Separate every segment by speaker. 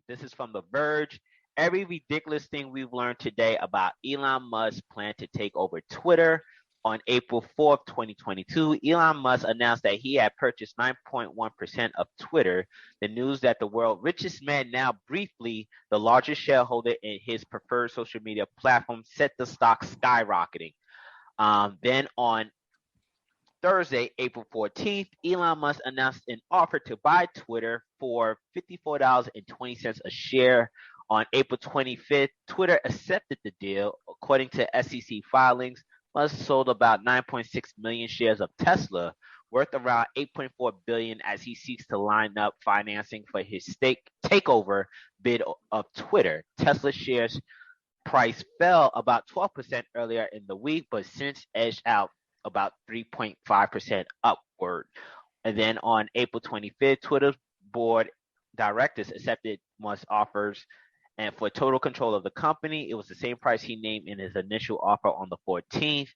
Speaker 1: This is from The Verge. Every ridiculous thing we've learned today about Elon Musk's plan to take over Twitter. On April 4th, 2022, Elon Musk announced that he had purchased 9.1% of Twitter. The news that the world's richest man, now briefly the largest shareholder in his preferred social media platform, set the stock skyrocketing. Then on Thursday, April 14th, Elon Musk announced an offer to buy Twitter for $54.20 a share. On April 25th, Twitter accepted the deal. According to SEC filings, Musk sold about 9.6 million shares of Tesla, worth around $8.4 billion, as he seeks to line up financing for his takeover bid of Twitter. Tesla shares price fell about 12% earlier in the week, but since edged out about 3.5% upward. And then on April 25th, Twitter's board directors accepted Musk's offers, and for total control of the company, it was the same price he named in his initial offer on the 14th.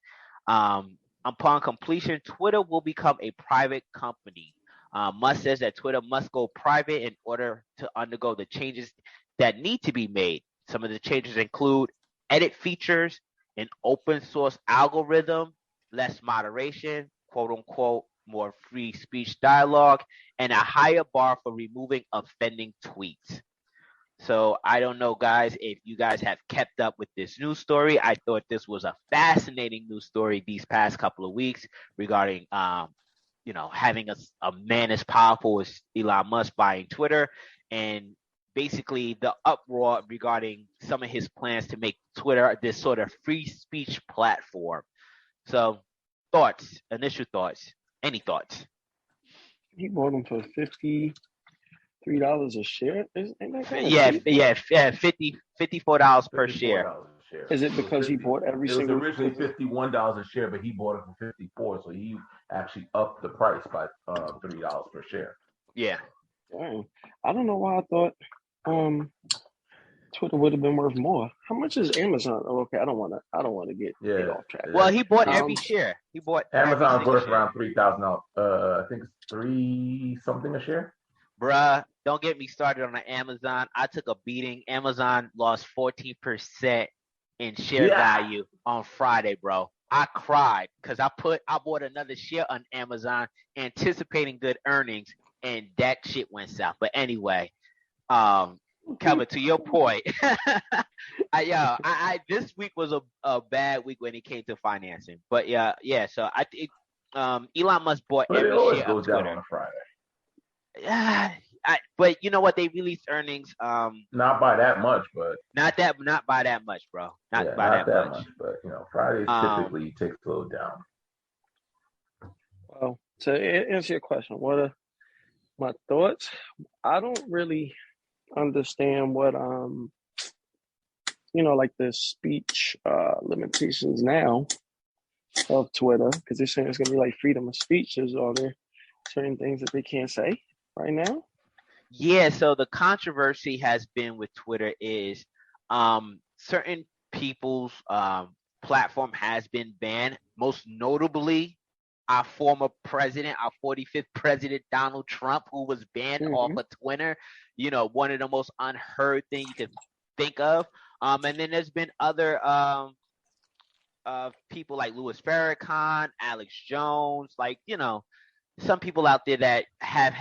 Speaker 1: Upon completion, Twitter will become a private company. Musk says that Twitter must go private in order to undergo the changes that need to be made. Some of the changes include edit features, an open source algorithm, less moderation, quote unquote, more free speech dialogue, and a higher bar for removing offending tweets. So I don't know, guys, if you guys have kept up with this news story. I thought this was a fascinating news story these past couple of weeks regarding, having a man as powerful as Elon Musk buying Twitter, and basically the uproar regarding some of his plans to make Twitter this sort of free speech platform. So initial thoughts, any thoughts?
Speaker 2: He bought them for $53 a share. Ain't that kind of cheap?
Speaker 1: $54 per share.
Speaker 2: Is it because he bought every single?
Speaker 3: It was originally $51 a share, but he bought it for $54, so he actually upped the price by $3 per share.
Speaker 1: Yeah.
Speaker 2: Dang. I don't know why I thought Twitter would have been worth more. How much is Amazon? Oh, okay, I don't want to get off track.
Speaker 1: Well, he bought every share. He bought
Speaker 3: Amazon's worth around $3,000. I think it's $3 something a share.
Speaker 1: Bruh, don't get me started on the Amazon. I took a beating. Amazon lost 14% in share value on Friday, bro. I cried because I bought another share on Amazon anticipating good earnings, and that shit went south. But anyway, Kevin, to your point, this week was a bad week when it came to financing. But so I think Elon Musk bought every share of Twitter.
Speaker 3: Down on a Friday.
Speaker 1: But you know what? They released earnings.
Speaker 3: Not by that much, but
Speaker 1: not by that much, bro. Not that much.
Speaker 3: But Fridays typically takes a little down.
Speaker 2: Well, to answer your question, what are my thoughts? I don't really understand what like the speech limitations now of Twitter, because they're saying it's gonna be like freedom of speech. Are there certain things that they can't say right now?
Speaker 1: Yeah, so the controversy has been with Twitter is certain people's platform has been banned, most notably our former president, our 45th president, Donald Trump, who was banned off of Twitter. One of the most unheard things you could think of. And then there's been other people like Louis Farrakhan, Alex Jones, some people out there that have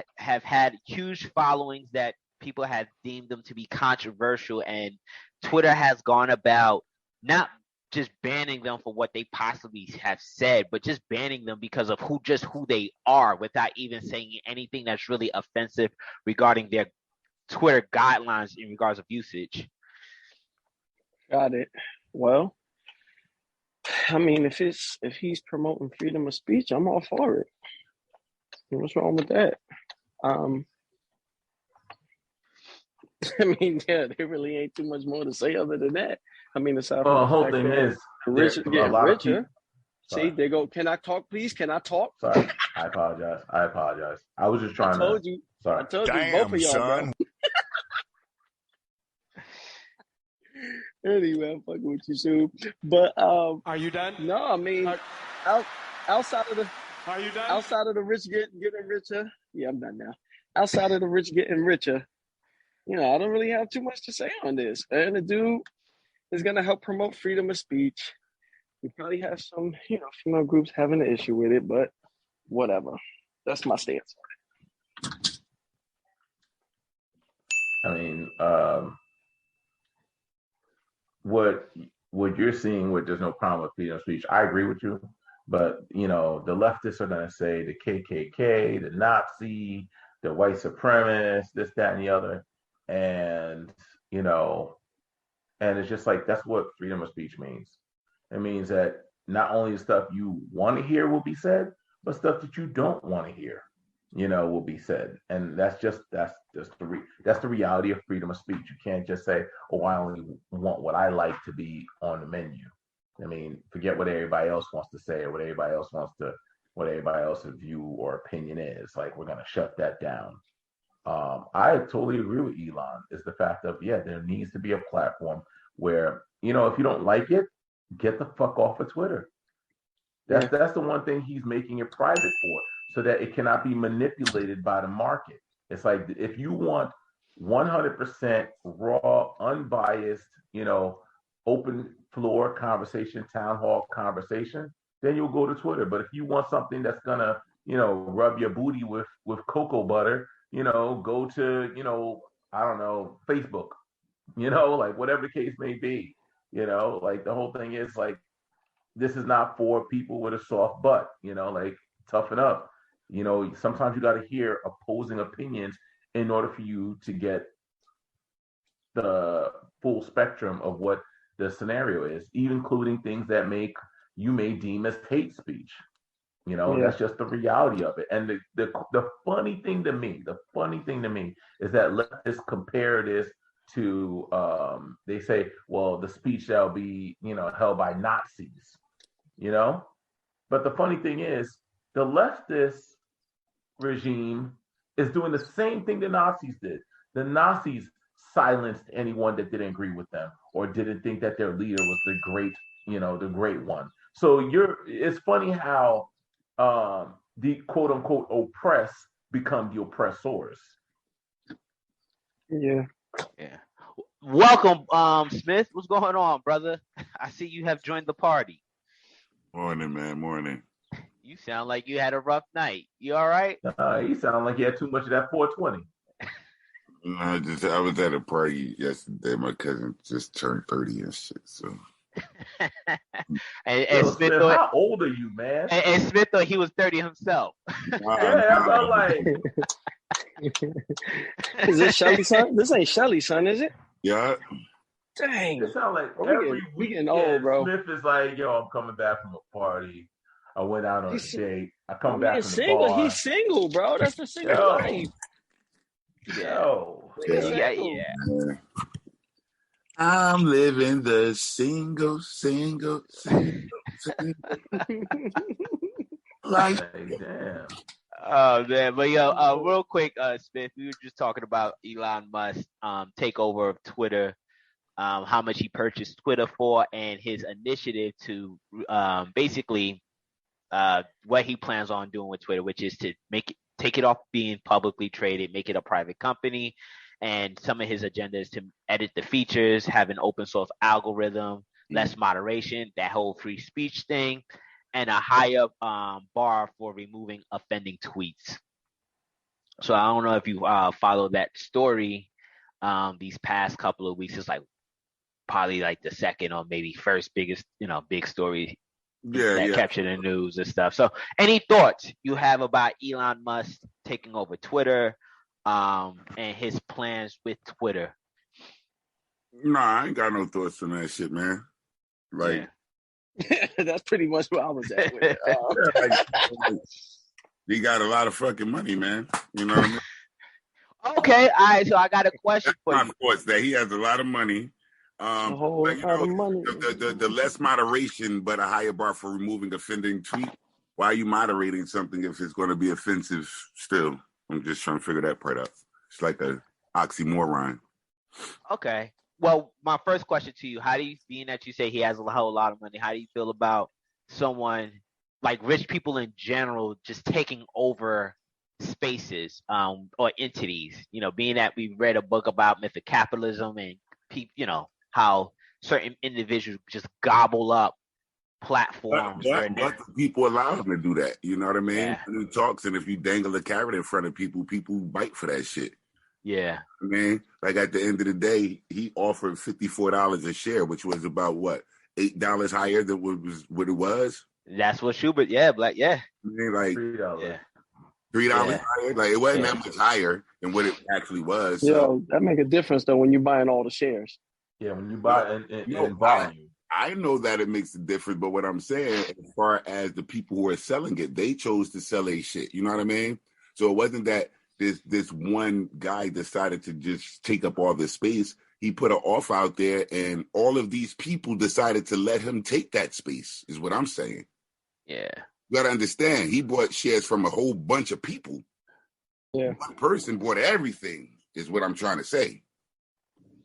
Speaker 1: had huge followings that people have deemed them to be controversial, and Twitter has gone about not just banning them for what they possibly have said, but just banning them because of who they are, without even saying anything that's really offensive regarding their Twitter guidelines in regards of usage.
Speaker 2: Got it. Well, I mean, if he's promoting freedom of speech, I'm all for it. What's wrong with that? I mean, there really ain't too much more to say other than that. I mean, aside from
Speaker 3: the whole thing is
Speaker 2: the rich getting richer. See, they go, can I talk, please? Can I talk?
Speaker 3: Sorry, I apologize. I was just trying
Speaker 2: I told you, both of y'all, son. Anyway, I'm fucking with you, Sue. But
Speaker 4: are you done?
Speaker 2: No, I mean, outside of the.
Speaker 4: Are you done?
Speaker 2: Outside of the rich getting richer. Yeah, I'm done now. Outside of the rich getting richer, I don't really have too much to say on this. And the dude is gonna help promote freedom of speech. We probably have some, female groups having an issue with it, but whatever. That's my stance.
Speaker 3: I mean, what you're seeing with there's no problem with freedom of speech, I agree with you. But the leftists are going to say the KKK, the Nazi, the white supremacist, this, that, and the other, and and it's just like that's what freedom of speech means. It means that not only the stuff you want to hear will be said, but stuff that you don't want to hear, will be said. And that's the reality of freedom of speech. You can't just say, "Oh, I only want what I like to be on the menu." I mean, forget what everybody else wants to say or what everybody else's view or opinion is. Like, we're gonna shut that down. I totally agree with Elon. Is the fact of there needs to be a platform where if you don't like it, get the fuck off of Twitter. That's the one thing he's making it private for, so that it cannot be manipulated by the market. It's like if you want 100% raw, unbiased, open floor conversation, town hall conversation, then you'll go to Twitter. But if you want something that's gonna, rub your booty with cocoa butter, go to, I don't know, Facebook, like whatever the case may be, like the whole thing is like, this is not for people with a soft butt, like toughen up. Sometimes you got to hear opposing opinions in order for you to get the full spectrum of what the scenario is, even including things that you may deem as hate speech. That's just the reality of it. And the funny thing to me is that let's compare this to they say, well, the speech shall be, held by Nazis, But the funny thing is, the leftist regime is doing the same thing the Nazis did. The Nazis silenced anyone that didn't agree with them or didn't think that their leader was the great one. So it's funny how the quote unquote oppressed become the oppressors.
Speaker 2: Yeah.
Speaker 1: Welcome, Smith. What's going on, brother? I see you have joined the party.
Speaker 4: Morning, man. Morning.
Speaker 1: You sound like you had a rough night. You all right?
Speaker 3: You sound like you had too much of that 420.
Speaker 4: I was at a party yesterday. My cousin just turned 30 and shit. So.
Speaker 1: and Smith
Speaker 3: thought, how old are you, man?
Speaker 1: And Smith thought he was 30 himself.
Speaker 3: That's all like.
Speaker 2: Is this Shelly's son? This ain't Shelly's son, is it?
Speaker 4: Yeah.
Speaker 2: Dang.
Speaker 3: It sounds like every
Speaker 2: we getting old, bro.
Speaker 3: Smith is like, yo, I'm coming back from a party. I went out on a date. I come back from the bar.
Speaker 2: He's single, bro. That's the single life.
Speaker 1: Yeah.
Speaker 4: I'm living the single.
Speaker 3: Like, damn.
Speaker 1: Oh man, but real quick, Smith, we were just talking about Elon Musk takeover of Twitter, how much he purchased Twitter for, and his initiative to basically what he plans on doing with Twitter, which is to take it off being publicly traded, make it a private company. And some of his agenda is to edit the features, have an open source algorithm, less moderation, that whole free speech thing, and a higher bar for removing offending tweets. So I don't know if you followed that story these past couple of weeks. It's like probably like the second or maybe first biggest, big story that captured the news and stuff. So any thoughts you have about Elon Musk taking over Twitter and his plans with Twitter?
Speaker 4: Nah, I ain't got no thoughts on that shit, man. Like,
Speaker 2: that's pretty much where I was at with it.
Speaker 4: He got a lot of fucking money, man. You know what I mean?
Speaker 1: Okay, all right. So I got a question for you.
Speaker 4: Of course, that he has a lot of money.
Speaker 2: A whole lot of money.
Speaker 4: The less moderation, but a higher bar for removing offending tweet. Why are you moderating something if it's going to be offensive still? I'm just trying to figure that part out. It's like a oxymoron.
Speaker 1: Okay. Well, my first question to you, how do you, being that you say he has a whole lot of money, how do you feel about someone like rich people in general just taking over spaces or entities. Being that we read a book about mythic capitalism and how certain individuals just gobble up platforms.
Speaker 4: But the people allow him to do that. You know what I mean?
Speaker 1: Yeah.
Speaker 4: When he talks, and if you dangle a carrot in front of people, people bite for that shit.
Speaker 1: Yeah.
Speaker 4: I mean, like at the end of the day, he offered $54 a share, which was about what, $8 higher than what it was.
Speaker 1: That's what Schubert. Yeah, Black. Yeah.
Speaker 4: I mean, like
Speaker 3: $3.
Speaker 1: Yeah.
Speaker 4: $3 higher. Like it wasn't that much higher than what it actually was.
Speaker 2: Yo, that make a difference though when you're buying all the shares.
Speaker 3: Yeah, when you buy in volume.
Speaker 4: I know that it makes a difference, but what I'm saying, as far as the people who are selling it, they chose to sell a shit. You know what I mean? So it wasn't that this one guy decided to just take up all this space. He put an offer out there, and all of these people decided to let him take that space, is what I'm saying.
Speaker 1: Yeah.
Speaker 4: You got to understand, he bought shares from a whole bunch of people.
Speaker 2: Yeah.
Speaker 4: One person bought everything, is what I'm trying to say.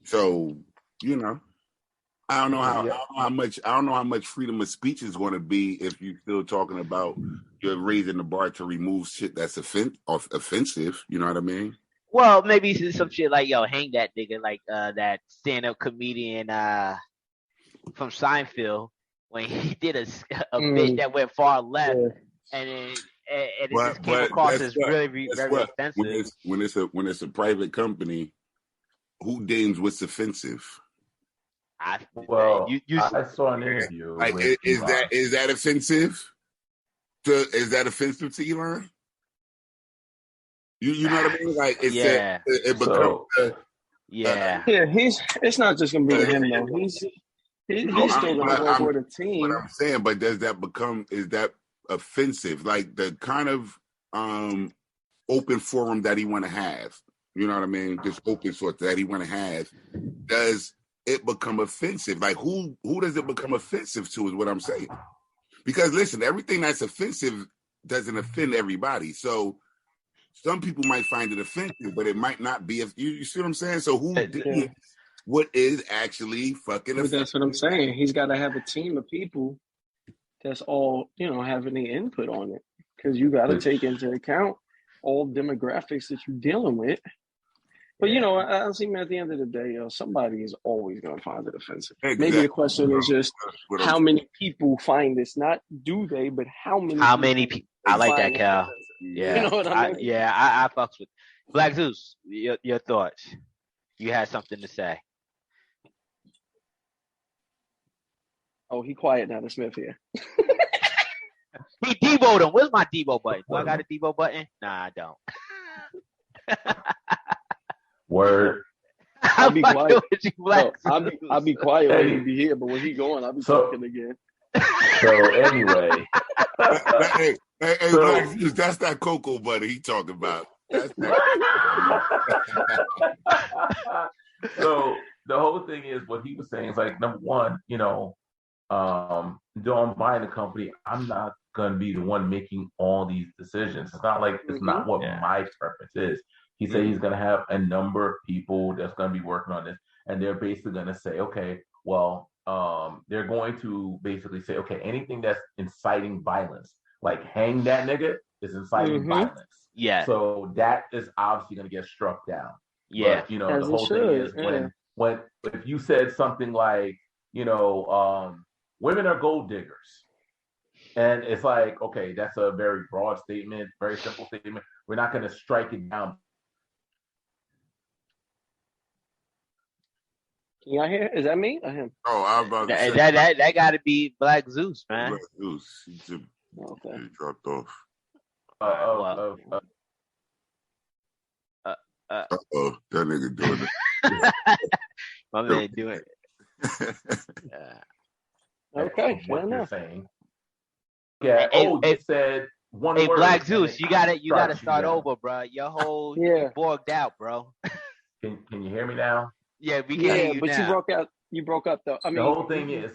Speaker 4: So, I don't know how much freedom of speech is going to be if you're still talking about you're raising the bar to remove shit that's offensive. You know what I mean?
Speaker 1: Well, maybe some shit like, yo, hang that nigga, like that stand-up comedian from Seinfeld when he did a bit that went far left, and it just came across as very offensive.
Speaker 4: When it's a private company, who deems what's offensive?
Speaker 3: I saw an interview.
Speaker 4: Like, is that offensive? Is that offensive to Elon? You know what I mean? Like, it becomes.
Speaker 2: Yeah, it's not just gonna be him though. He's still gonna work with a team.
Speaker 4: What I'm saying, but is that offensive? Like the kind of open forum that he want to have. You know what I mean? This open source that he want to have. Does it become offensive? Like who does it become offensive to is what I'm saying. Because listen, everything that's offensive doesn't offend everybody. So some people might find it offensive, but it might not be. You see what I'm saying? So what is actually fucking offensive?
Speaker 2: That's what I'm saying. He's got to have a team of people that's all, having the input on it. Because you got to take into account all demographics that you're dealing with. But, I think at the end of the day, somebody is always going to find it offensive. Exactly. Maybe the question is just how many people find this, not do they, but how many people.
Speaker 1: I like that, Cal. Yeah. You know what I mean? I fucks with Black Zeus. Your thoughts. You had something to say.
Speaker 2: Oh, he quiet now, the Smith here.
Speaker 1: He Debo'd him. Where's my Debo button? Do I got a Debo button? Nah, I don't.
Speaker 3: Word.
Speaker 2: I'll be quiet. I'll be quiet when he be here, but when he going, I'll be talking again.
Speaker 3: So anyway,
Speaker 4: hey, that's that cocoa butter he talking about. That's that.
Speaker 3: So the whole thing is what he was saying is like, number one, though I'm buying a company, I'm not gonna be the one making all these decisions. It's not like it's not what my preference is. He said he's going to have a number of people that's going to be working on this, and they're basically going to say, okay, well, they're going to basically say, okay, anything that's inciting violence, like hang that nigga, is inciting violence.
Speaker 1: Yeah.
Speaker 3: So that is obviously going to get struck down.
Speaker 1: Yeah.
Speaker 3: But, the whole thing is when if you said something like, women are gold diggers. And it's like, okay, that's a very broad statement, very simple statement. We're not going to strike it down.
Speaker 2: Can y'all hear? Is that me or him?
Speaker 4: Oh, I was about to say.
Speaker 1: That got to be Black Zeus, man.
Speaker 4: Black Zeus. He dropped off. That nigga doing it.
Speaker 1: My man doing it.
Speaker 2: Okay,
Speaker 3: what you're saying. Yeah. You said one word.
Speaker 1: Black Zeus, you gotta start over, bro. Your whole bogged out, bro.
Speaker 3: Can you hear me now?
Speaker 1: Yeah, we can hear you
Speaker 2: but
Speaker 1: now.
Speaker 2: you broke up though. I mean,
Speaker 3: the whole thing is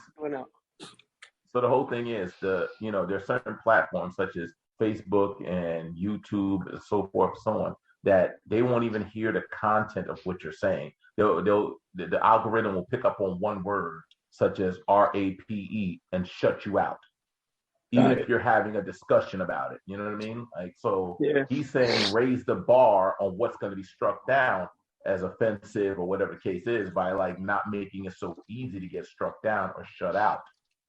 Speaker 3: there's certain platforms such as Facebook and YouTube and so forth and so on that they won't even hear the content of what you're saying. The algorithm will pick up on one word such as RAPE and shut you out. even if you're having a discussion about it. You know what I mean? Like, so
Speaker 2: Yeah.
Speaker 3: he's saying raise the bar on what's going to be struck down as offensive or whatever the case is by like not making it so easy to get struck down or shut out,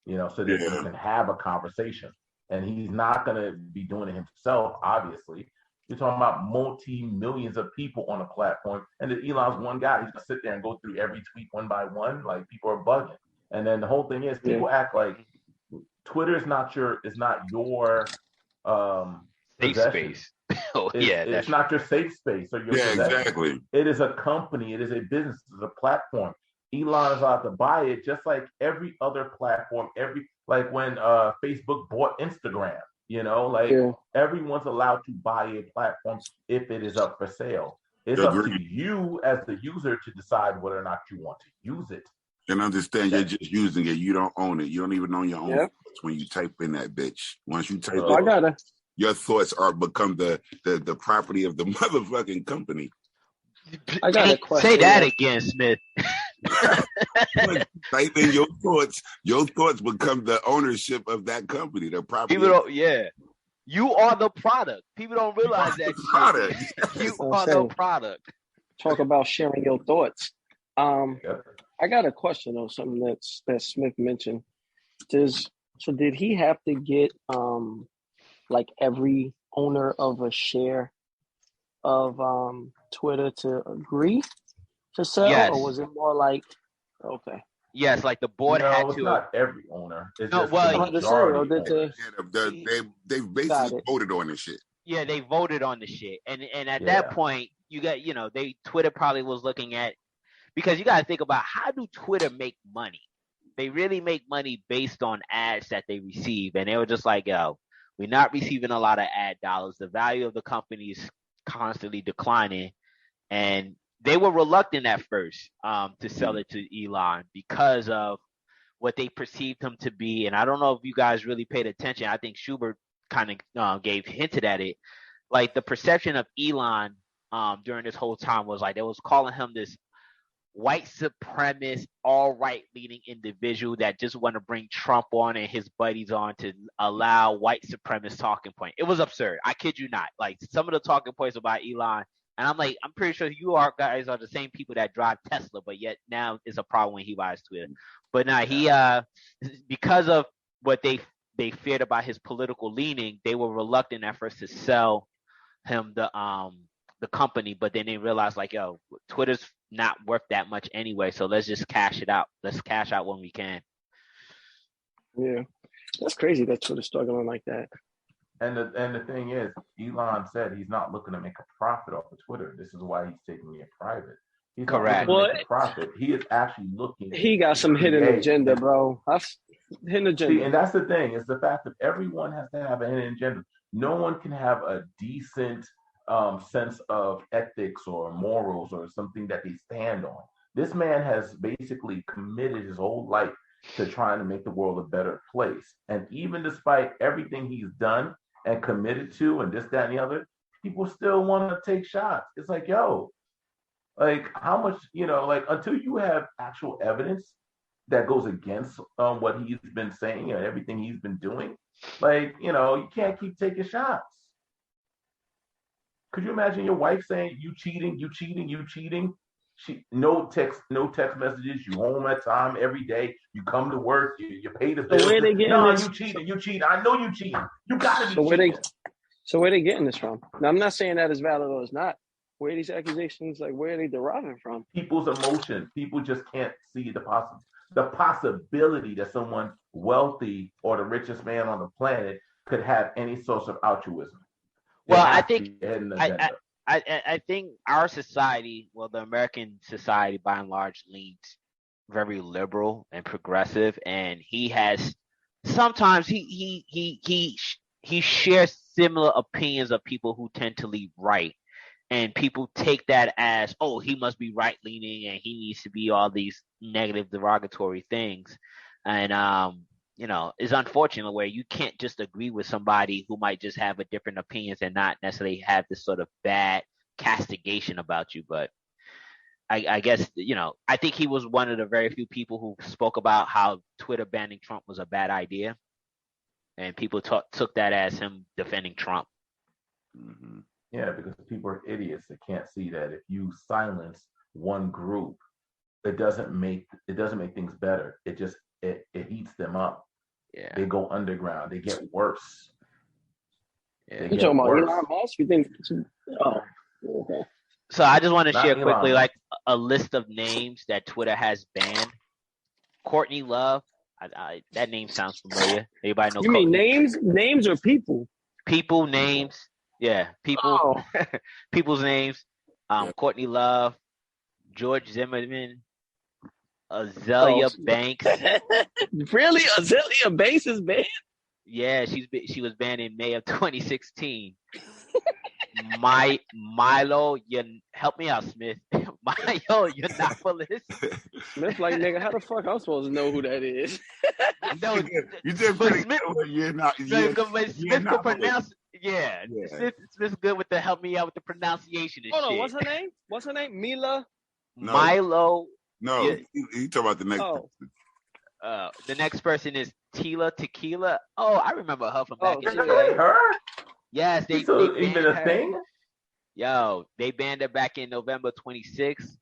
Speaker 3: you know, so that you can have a conversation. And he's not going to be doing it himself, obviously. You're talking about multi-millions of people on a platform, and then Elon's one guy. He's going to sit there and go through every tweet one by one. Like, people are bugging. And then the whole thing is people act like Twitter is not your
Speaker 1: safe space.
Speaker 3: It's not your safe space or your possession.
Speaker 4: Exactly.
Speaker 3: It is a company. It is a business. It's a platform. Elon is allowed to buy it just like every other platform. Like when Facebook bought Instagram, you know, like everyone's allowed to buy a platform if it is up for sale. It's up to you as the user to decide whether or not you want to use it.
Speaker 4: And understand you're just using it. You don't own it. You don't even own your own thoughts when you type in that bitch. Once you type in, your thoughts are become the property of the motherfucking company.
Speaker 2: I got a question.
Speaker 1: Say that again, Smith.
Speaker 4: Type in your thoughts. Your thoughts become the ownership of that company. The property.
Speaker 1: People don't. Yeah, you are the product. People don't realize that.
Speaker 4: Product.
Speaker 1: You are the product.
Speaker 2: Talk about sharing your thoughts. I got a question though. Something that Smith mentioned. Did he have to get like every owner of a share of Twitter to agree to sell, or was it more like
Speaker 1: Yes, like the board had to.
Speaker 3: Not every owner. It's
Speaker 4: they've basically voted on this shit.
Speaker 1: Yeah, they voted on the shit, and at that point, you got Twitter probably was looking at, because you got to think about, how do Twitter make money? They really make money based on ads that they receive, and they were just like, yo, we're not receiving a lot of ad dollars. The value of the company is constantly declining, and they were reluctant at first to sell it to Elon because of what they perceived him to be. And I don't know if you guys really paid attention. I think Schubert kind of hinted at it. Like, the perception of Elon during this whole time was like, they was calling him this white supremacist, all right leaning individual that just want to bring Trump on and his buddies on to allow white supremacist talking point. It was absurd. I kid you not. Like, some of the talking points about Elon, and I'm like, I'm pretty sure you guys are the same people that drive Tesla, but yet now it's a problem when he buys Twitter. But now he because of what they feared about his political leaning, they were reluctant at first to sell him the company, but then they realized, like, yo, Twitter's not worth that much anyway, so let's just cash it out. Let's cash out when we can.
Speaker 2: Yeah, that's crazy that Twitter's struggling like that.
Speaker 3: And the thing is, Elon said he's not looking to make a profit off of Twitter. This is why he's taking it private. He's
Speaker 1: correct.
Speaker 3: Not looking to make a profit. He is actually looking.
Speaker 2: He got some hidden agenda, bro. That's hidden agenda.
Speaker 3: See, and that's the thing, is the fact that everyone has to have a hidden agenda. No one can have a decent sense of ethics or morals or something that they stand on. This man has basically committed his whole life to trying to make the world a better place. And even despite everything he's done and committed to and this, that, and the other, people still want to take shots. It's like, yo, like, how much, like, until you have actual evidence that goes against what he's been saying and everything he's been doing, like, you can't keep taking shots. Could you imagine your wife saying, you cheating? No text messages. You home at time every day. You come to work. You pay the bills. You cheating. I know you cheating. You gotta be cheating.
Speaker 2: So where they getting this from? Now, I'm not saying that is valid or it's not. Where are these accusations, like, where are they deriving from?
Speaker 3: People's emotions. People just can't see the possibility that someone wealthy or the richest man on the planet could have any source of altruism.
Speaker 1: Well, I think our society, the American society by and large, leans very liberal and progressive, and he has sometimes he shares similar opinions of people who tend to lean right, and people take that as, oh, he must be right leaning and he needs to be all these negative, derogatory things, and it's unfortunate where you can't just agree with somebody who might just have a different opinions and not necessarily have this sort of bad castigation about you. But I guess, I think he was one of the very few people who spoke about how Twitter banning Trump was a bad idea. and people took that as him defending Trump.
Speaker 4: Mm-hmm.
Speaker 3: Yeah, because people are idiots that can't see that if you silence one group, it doesn't make things better. It just it heats them up.
Speaker 1: Yeah.
Speaker 3: They go underground. They get worse.
Speaker 1: Yeah.
Speaker 2: You talking about Elon Musk? You think? Oh, okay.
Speaker 1: So I just want to
Speaker 3: Not
Speaker 1: share
Speaker 3: Elon
Speaker 1: quickly,
Speaker 3: Musk.
Speaker 1: like a list of names that Twitter has banned. Courtney Love. That name sounds familiar. Anybody know?
Speaker 2: You mean names or people?
Speaker 1: People names? Yeah, people.
Speaker 2: Oh.
Speaker 1: People's names. Courtney Love, George Zimmerman, Azalea Banks.
Speaker 2: Really, Azalea Banks is banned?
Speaker 1: Yeah, she was banned in May of 2016. Milo, help me out, Smith. Milo, Yiannopoulos.
Speaker 2: Smith, like, nigga, how the fuck I'm supposed to know who that is?
Speaker 1: No,
Speaker 4: you did pretty
Speaker 1: Smith,
Speaker 4: good. Smith
Speaker 1: could pronounce. Yeah. Smith's good with the help me out with the pronunciation and
Speaker 2: Hold
Speaker 1: shit.
Speaker 2: on, what's her name? What's her name? Mila?
Speaker 4: No.
Speaker 1: Milo.
Speaker 4: No,
Speaker 1: Yeah.
Speaker 4: you talk about the next person.
Speaker 1: The next person is Tila Tequila. Oh, I remember her from back in the day.
Speaker 3: Really? Her?
Speaker 1: Yes, they
Speaker 3: even
Speaker 1: banned
Speaker 3: a
Speaker 1: her.
Speaker 3: thing?
Speaker 1: Yo, they banned her back in November 26th.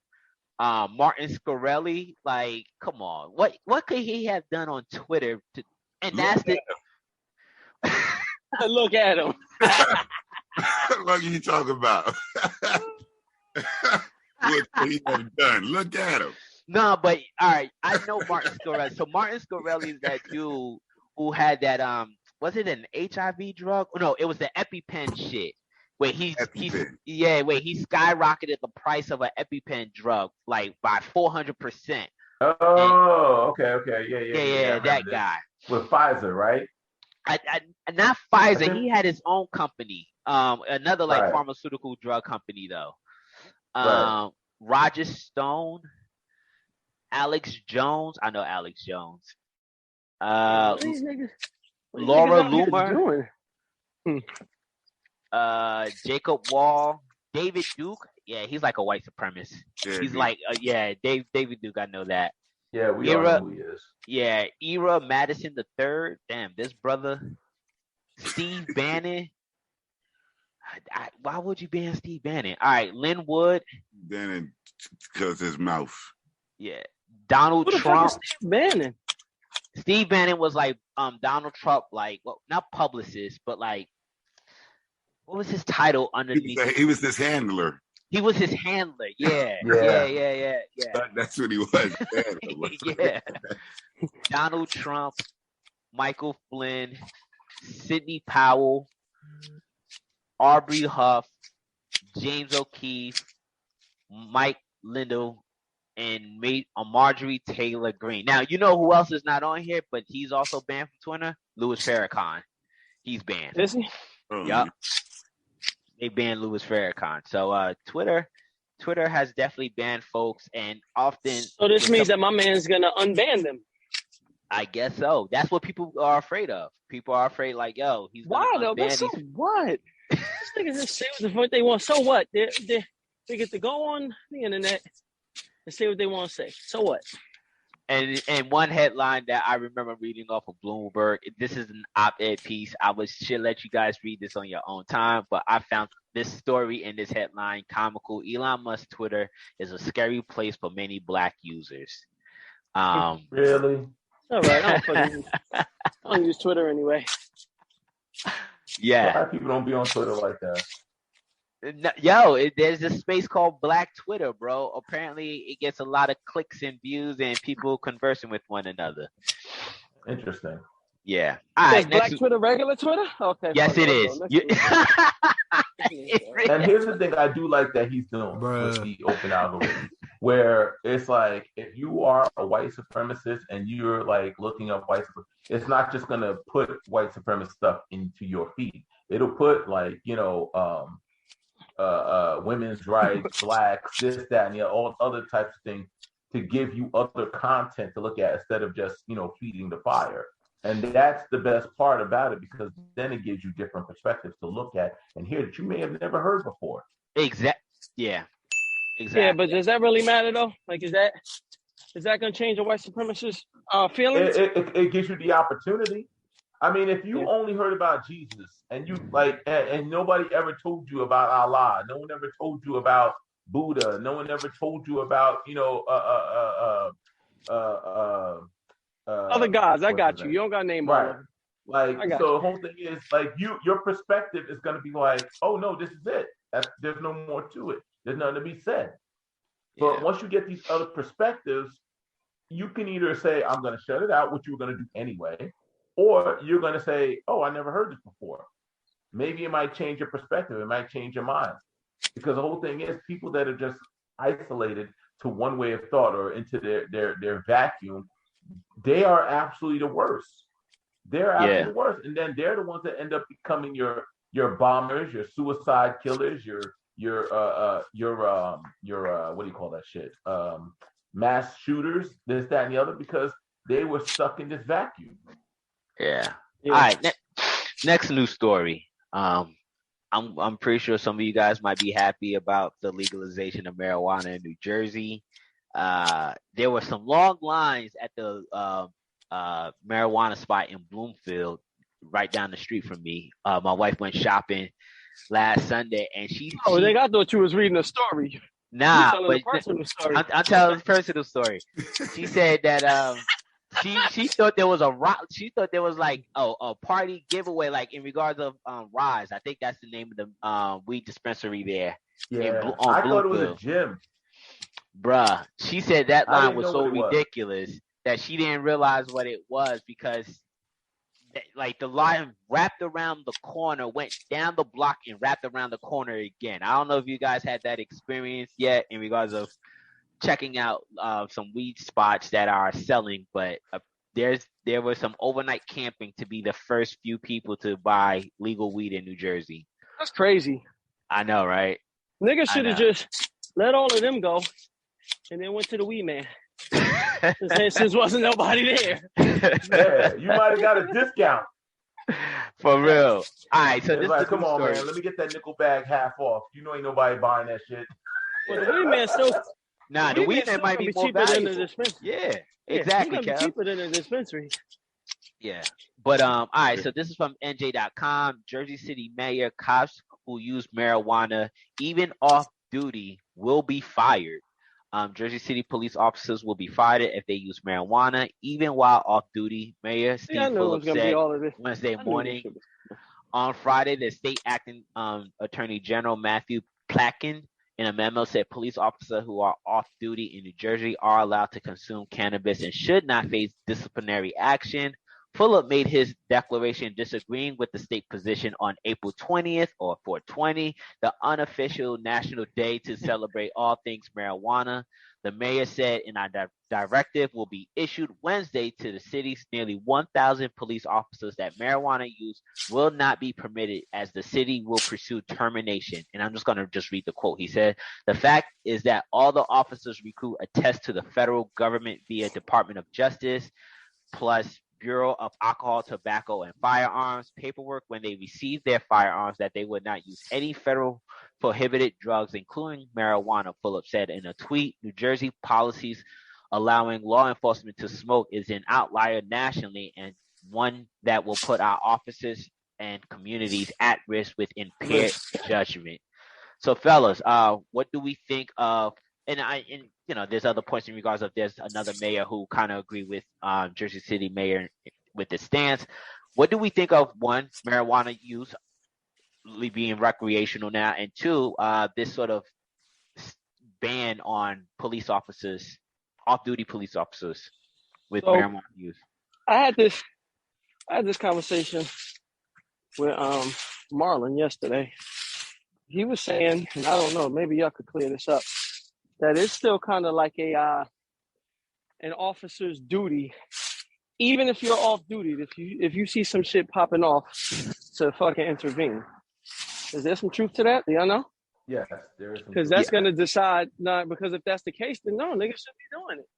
Speaker 1: Martin Scorelli, like, come on, what could he have done on Twitter that's the
Speaker 2: Look at him.
Speaker 4: What are you talking about? What could he have done? Look at him.
Speaker 1: No, but all right, I know Martin Scorelli. So Martin Scorelli is that dude who had that was it an HIV drug? Oh, no, it was the EpiPen shit. Where he skyrocketed the price of an EpiPen drug like by 400%.
Speaker 3: Oh, okay,
Speaker 1: yeah, that guy
Speaker 3: with Pfizer, right?
Speaker 1: Not Pfizer. He had his own company, another
Speaker 3: Right.
Speaker 1: pharmaceutical drug company though.
Speaker 3: Right.
Speaker 1: Roger Stone, Alex Jones. I know Alex Jones.
Speaker 2: What these niggas
Speaker 1: Laura
Speaker 2: out here
Speaker 1: Loomer.
Speaker 2: doing?
Speaker 1: Jacob Wall, David Duke. Yeah, he's like a white supremacist.
Speaker 4: Yeah,
Speaker 1: He's like, David Duke. I know that.
Speaker 3: Yeah, we all know who he is.
Speaker 1: Yeah, Ira Madison III. Damn, this brother. Steve Bannon. Why would you ban Steve Bannon? All right, Lynn Wood.
Speaker 4: Bannon, because his mouth.
Speaker 1: Yeah, Donald
Speaker 2: Who the
Speaker 1: Trump.
Speaker 2: fuck is Steve Bannon?
Speaker 1: Steve Bannon was like Donald Trump, like, well, not publicist, but like, what was his title underneath?
Speaker 4: He was his handler.
Speaker 1: He was his handler. Yeah.
Speaker 4: That's what he was.
Speaker 1: Yeah. Donald Trump, Michael Flynn, Sidney Powell, Aubrey Huff, James O'Keefe, Mike Lindell, and Marjorie Taylor Greene. Now, you know who else is not on here, but he's also banned from Twitter? Louis Farrakhan. He's banned.
Speaker 2: Is he?
Speaker 1: Yup. They banned Louis Farrakhan. So Twitter has definitely banned folks, and often.
Speaker 2: So this means that my man's gonna unban them.
Speaker 1: I guess so. That's what people are afraid of. People are afraid, like, yo, he's gonna
Speaker 2: Why though?
Speaker 1: unban
Speaker 2: But so
Speaker 1: these.
Speaker 2: what? These niggas just say what the fuck they want. So what? They get to go on the internet and say what they want to say. So what?
Speaker 1: And one headline that I remember reading off of Bloomberg, this is an op-ed piece. I should let you guys read this on your own time, but I found this story in this headline comical. Elon Musk Twitter is a scary place for many black users.
Speaker 3: Really?
Speaker 2: All right, I don't use Twitter anyway.
Speaker 1: Yeah.
Speaker 3: A lot of people don't be on Twitter like that.
Speaker 1: Yo, there's this space called Black Twitter, bro. Apparently, it gets a lot of clicks and views and people conversing with one another.
Speaker 3: Interesting.
Speaker 1: Yeah.
Speaker 2: All right, Black Twitter, regular Twitter? Okay.
Speaker 1: Yes, it is.
Speaker 3: And here's the thing I do like that he's doing with the open algorithm, where it's like if you are a white supremacist and you're like looking up white supremacy, it's not just gonna put white supremacist stuff into your feed. It'll put like, women's rights, blacks, this, that, and all other types of things to give you other content to look at instead of just, feeding the fire. And that's the best part about it, because then it gives you different perspectives to look at and hear that you may have never heard before.
Speaker 1: Exactly. Yeah. Exactly.
Speaker 2: Yeah, but does that really matter though? Like, is that going to change a white supremacist feelings?
Speaker 3: It gives you the opportunity. I mean, if you only heard about Jesus and you like, and nobody ever told you about Allah, no one ever told you about Buddha, no one ever told you about,
Speaker 2: Other gods, I
Speaker 3: what's his
Speaker 2: got you.
Speaker 3: name?
Speaker 2: You don't got to name all
Speaker 3: Right.
Speaker 2: of them.
Speaker 3: Like,
Speaker 2: I got
Speaker 3: so
Speaker 2: you.
Speaker 3: the whole thing is like your perspective is going to be like, oh no, this is it. There's no more to it. There's nothing to be said. But once you get these other perspectives, you can either say, I'm going to shut it out, which you were going to do anyway, or you're going to say, oh, I never heard this before. Maybe it might change your perspective. It might change your mind. Because the whole thing is people that are just isolated to one way of thought or into their vacuum, they are absolutely the worst. They're absolutely the worst. And then they're the ones that end up becoming your bombers, your suicide killers, your what do you call that shit? Mass shooters, this, that, and the other, because they were stuck in this vacuum.
Speaker 1: Yeah. All right. Next news story. I'm pretty sure some of you guys might be happy about the legalization of marijuana in New Jersey. There were some long lines at the marijuana spot in Bloomfield, right down the street from me. My wife went shopping last Sunday, and
Speaker 2: I thought you was reading a story.
Speaker 1: Nah, but
Speaker 2: a personal story.
Speaker 1: I'm telling a personal story. She said that she thought there was she thought there was like a party giveaway, like in regards of Rise. I think that's the name of the weed dispensary there.
Speaker 3: Yeah, I thought it was a gym.
Speaker 1: Bruh, she said that line was so ridiculous that she didn't realize what it was, because like the line wrapped around the corner, went down the block and wrapped around the corner again. I don't know if you guys had that experience yet in regards of checking out some weed spots that are selling, but there was some overnight camping to be the first few people to buy legal weed in New Jersey.
Speaker 2: That's crazy.
Speaker 1: I know, right?
Speaker 2: Niggas should have just let all of them go and then went to the weed man. Since wasn't nobody there.
Speaker 3: Yeah, you might have got a discount.
Speaker 1: For real. All right, so
Speaker 3: it's
Speaker 1: this
Speaker 3: like,
Speaker 1: is
Speaker 3: come on, man, let me get that nickel bag half off. You know ain't nobody buying that shit.
Speaker 2: Well, the weed man still...
Speaker 1: Nah, the weed man might be more
Speaker 2: cheaper
Speaker 1: valuable.
Speaker 2: than the dispensary.
Speaker 1: Yeah, exactly,
Speaker 2: Kev. Cheaper than the dispensary.
Speaker 1: Yeah. But all right, so this is from NJ.com. Jersey City Mayor, cops who use marijuana even off duty will be fired. Jersey City police officers will be fired if they use marijuana even while off duty. Mayor Steve Phillips said Wednesday morning. On Friday, the state acting attorney general Matthew Platkin in a memo said police officers who are off duty in New Jersey are allowed to consume cannabis and should not face disciplinary action. Phillip made his declaration disagreeing with the state position on April 20th, or 420, the unofficial national day to celebrate all things marijuana. The mayor said a directive will be issued Wednesday to the city's nearly 1,000 police officers that marijuana use will not be permitted, as the city will pursue termination. And I'm just going to read the quote. He said, "The fact is that all the officers recruit attest to the federal government via Department of Justice plus Bureau of Alcohol, Tobacco, and Firearms paperwork when they receive their firearms that they would not use any federal prohibited drugs, including marijuana," Phillips said in a tweet. New Jersey policies allowing law enforcement to smoke is an outlier nationally and one that will put our officers and communities at risk with impaired judgment. So, fellas, what do we think of? And there's other points in regards of there's another mayor who kind of agree with Jersey City mayor with the stance. What do we think of, one, marijuana use being recreational now, and two, this sort of ban on police officers, off-duty police officers with marijuana use?
Speaker 2: I had this conversation with Marlon yesterday. He was saying, and I don't know, maybe y'all could clear this up, that it's still kind of like an officer's duty, even if you're off duty, if you see some shit popping off, to fucking intervene. Is there some truth to that? Do y'all know?
Speaker 3: Yes, there is.
Speaker 2: Because that's going to decide, because if that's the case, then no, niggas should be doing it.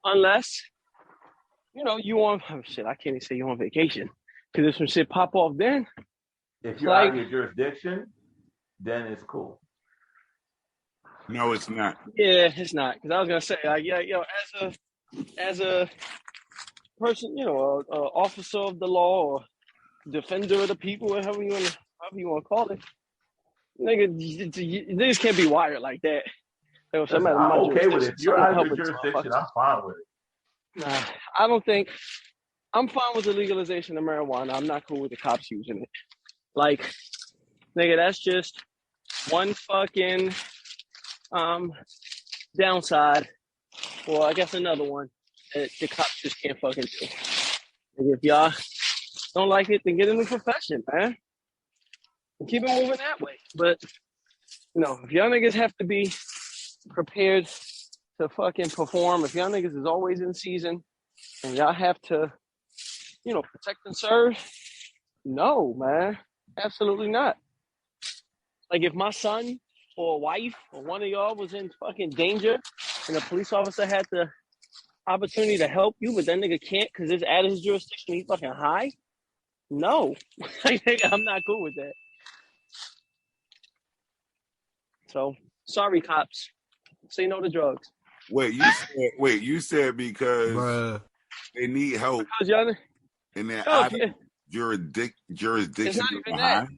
Speaker 2: Unless, you on, I can't even say you on vacation. Because if some shit pop off then.
Speaker 3: If you're out of your jurisdiction, then it's cool.
Speaker 4: No, it's not.
Speaker 2: Yeah, it's not. Because I was going to say, as a person, an officer of the law, or defender of the people, whatever you want to call it. Niggas can't be wired like that.
Speaker 3: Listen, I'm okay with it. If you're out of your jurisdiction, I'm fine with it.
Speaker 2: Nah, I don't think I'm fine with the legalization of marijuana. I'm not cool with the cops using it. Like, nigga, that's just one fucking downside, or I guess another one that the cops just can't fucking do. And if y'all don't like it, then get a new profession, man. And keep it moving that way. But, if y'all niggas have to be prepared to fucking perform, if y'all niggas is always in season, and y'all have to, protect and serve, no, man. Absolutely not. Like, if my son or wife or one of y'all was in fucking danger and a police officer had the opportunity to help you, but that nigga can't because it's out of his jurisdiction, he's fucking high, no. Nigga, I'm not cool with that. So, sorry, cops. Say no to drugs.
Speaker 4: Wait, you said because
Speaker 5: Bruh.
Speaker 4: they need help
Speaker 2: Because y'all,
Speaker 4: in their jurisdiction.
Speaker 2: it's not even that.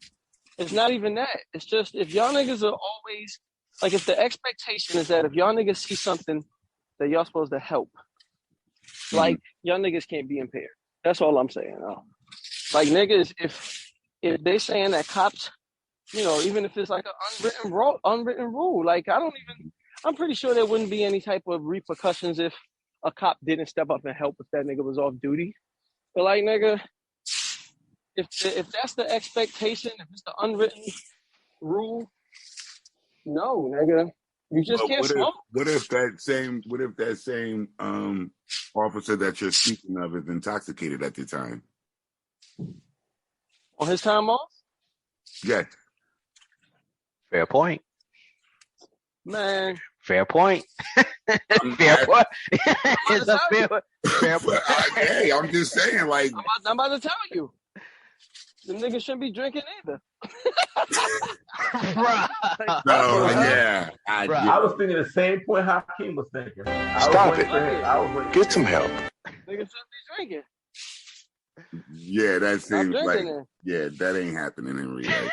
Speaker 2: It's not even that. It's just if y'all niggas are always, like, if the expectation is that if y'all niggas see something that y'all supposed to help, like, y'all niggas can't be impaired. That's all I'm saying. Like, niggas, if they saying that cops, even if it's like an unwritten rule, like, I'm pretty sure there wouldn't be any type of repercussions if a cop didn't step up and help if that nigga was off duty. But, like, nigga, if that's the expectation, if it's the unwritten rule, no, nigga, you just can't smoke.
Speaker 4: What if that same officer that you're speaking of is intoxicated at the time?
Speaker 2: On his time off?
Speaker 4: Yeah.
Speaker 1: Fair point.
Speaker 2: Man.
Speaker 1: Fair point. Fair point. It's a fair point.
Speaker 4: Hey, I'm just saying, like,
Speaker 2: I'm about to tell you. The niggas shouldn't be drinking either.
Speaker 1: Bruh.
Speaker 4: No, yeah.
Speaker 3: I was thinking the same point Hakeem was thinking.
Speaker 6: Stop it. Get some help.
Speaker 2: Niggas shouldn't be drinking.
Speaker 4: Yeah, that seems like that ain't happening in reality.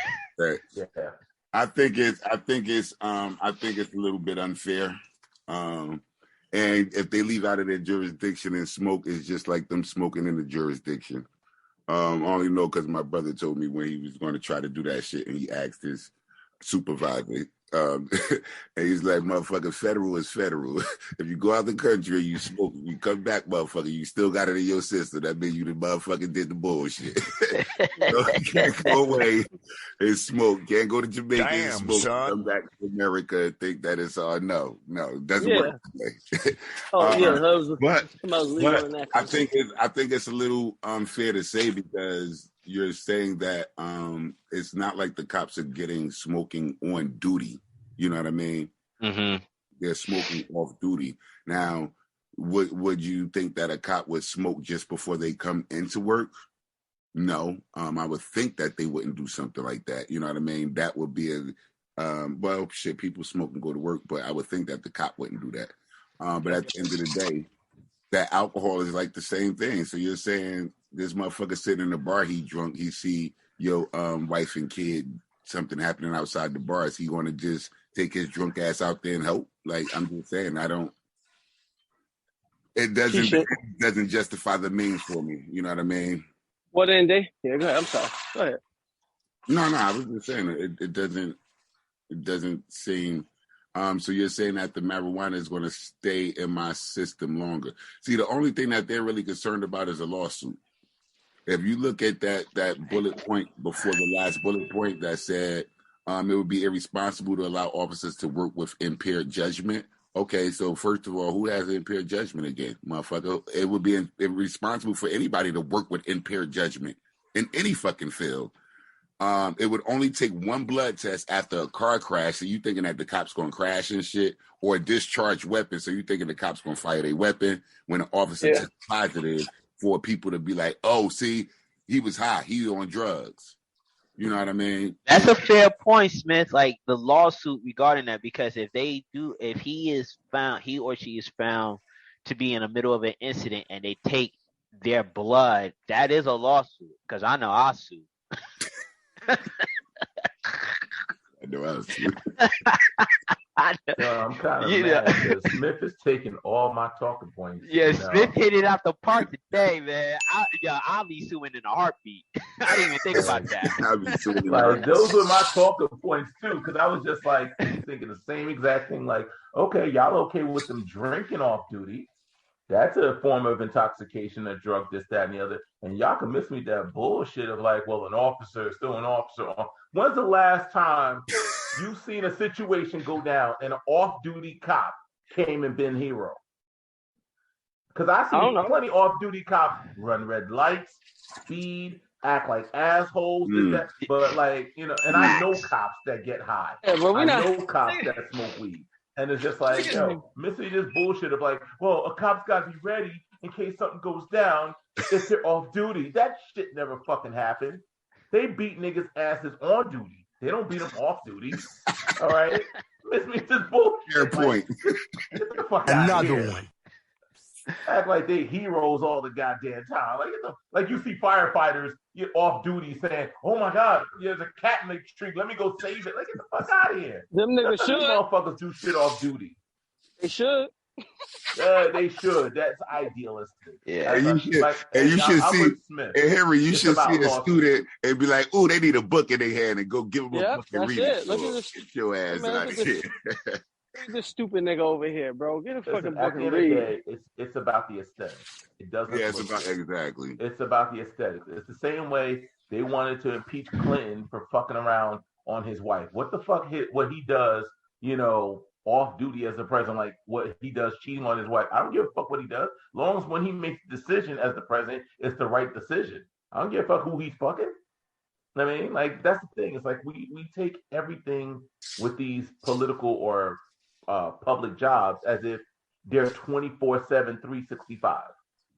Speaker 4: I think it's a little bit unfair. And if they leave out of their jurisdiction and smoke, it's just like them smoking in the jurisdiction. I only know because my brother told me when he was going to try to do that shit, and he asked his supervisor, and he's like, "Motherfucker, federal is federal. If you go out the country and you smoke, you come back, motherfucker, you still got it in your system. That means you the motherfucker did the bullshit. So you can't go away and smoke. Can't go to Jamaica and smoke.
Speaker 6: Son.
Speaker 4: Come back to America and think that it's all no, it doesn't work that way.
Speaker 2: But
Speaker 4: I think it's a little unfair to say because you're saying that it's not like the cops are getting smoking on duty. You know what I mean?
Speaker 1: Mm-hmm.
Speaker 4: They're smoking off duty. Now, would you think that a cop would smoke just before they come into work? No. I would think that they wouldn't do something like that. You know what I mean? That would be people smoke and go to work, but I would think that the cop wouldn't do that. But at the end of the day, that alcohol is like the same thing. So you're saying this motherfucker sitting in the bar, he drunk, he see your wife and kid, something happening outside the bar. Is he going to just take his drunk ass out there and help? Like, I'm just saying, it doesn't justify the means for me. You know what I mean?
Speaker 2: What end day? Yeah, go ahead. I'm sorry. Go ahead.
Speaker 4: No, I was just saying it doesn't seem. So you're saying that the marijuana is going to stay in my system longer. See, the only thing that they're really concerned about is a lawsuit. If you look at that bullet point before the last bullet point that said it would be irresponsible to allow officers to work with impaired judgment. Okay, so first of all, who has impaired judgment again, motherfucker? It would be irresponsible for anybody to work with impaired judgment in any fucking field. It would only take one blood test after a car crash. So you thinking that the cops going to crash and shit, or a discharged weapon. So you thinking the cops going to fire their weapon when an officer tests positive for people to be like, oh, see, he was high. He on drugs. You know what I mean?
Speaker 1: That's a fair point, Smith. Like the lawsuit regarding that, because if he or she is found to be in the middle of an incident and they take their blood, that is a lawsuit. Because I know I'll sue.
Speaker 4: I know I was.
Speaker 3: I'm kind of mad because Smith is taking all my talking points.
Speaker 1: Yeah, Smith hit it out the park today, man. I'll be suing in a heartbeat. I didn't even think about that.
Speaker 4: I'll be suing.
Speaker 3: Like, those were my talking points too, because I was just like thinking the same exact thing. Like, okay, y'all okay with them drinking off duty? That's a form of intoxication, a drug, this, that, and the other. And y'all can miss me that bullshit of like, well, an officer is still an officer. When's the last time you've seen a situation go down and an off-duty cop came and been hero? Because I see plenty off-duty cops run red lights, speed, act like assholes, that, but like, you know, and I know cops that get high.
Speaker 2: Yeah, but I
Speaker 3: know cops that smoke weed. And it's just like, yo, missing this bullshit of like, well, a cop's got to be ready in case something goes down if they're off duty. That shit never fucking happened. They beat niggas' asses on duty. They don't beat them off duty. All right? Miss me this bullshit.
Speaker 4: Fair point.
Speaker 3: Like, get the fuck out of here. One. Act like they heroes all the goddamn time. Like you see firefighters get off duty saying, "Oh my God, there's a cat in the tree. Let me go save it." Like, get the fuck out of here.
Speaker 2: Them niggas should.
Speaker 3: These motherfuckers do shit off duty.
Speaker 2: They should.
Speaker 3: They should. That's idealistic.
Speaker 4: Yeah, you should see. And Henry, you should see a student and be like, "Oh, they need a book in their hand,and go give them a book and read it."
Speaker 2: Look at this.
Speaker 4: Get your ass out of here.
Speaker 2: This stupid nigga over here, bro. Get a fucking book and
Speaker 3: read.
Speaker 2: Day,
Speaker 3: it's about the aesthetics. It doesn't.
Speaker 4: Yeah, it's about exactly.
Speaker 3: It's about the aesthetics. It's the same way they wanted to impeach Clinton for fucking around on his wife. What the fuck? What he does, you know, off duty as the president, like what he does cheating on his wife. I don't give a fuck what he does, as long as when he makes the decision as the president, it's the right decision. I don't give a fuck who he's fucking. I mean, like, that's the thing. It's like we take everything with these political or public jobs as if they're 24/7, 365.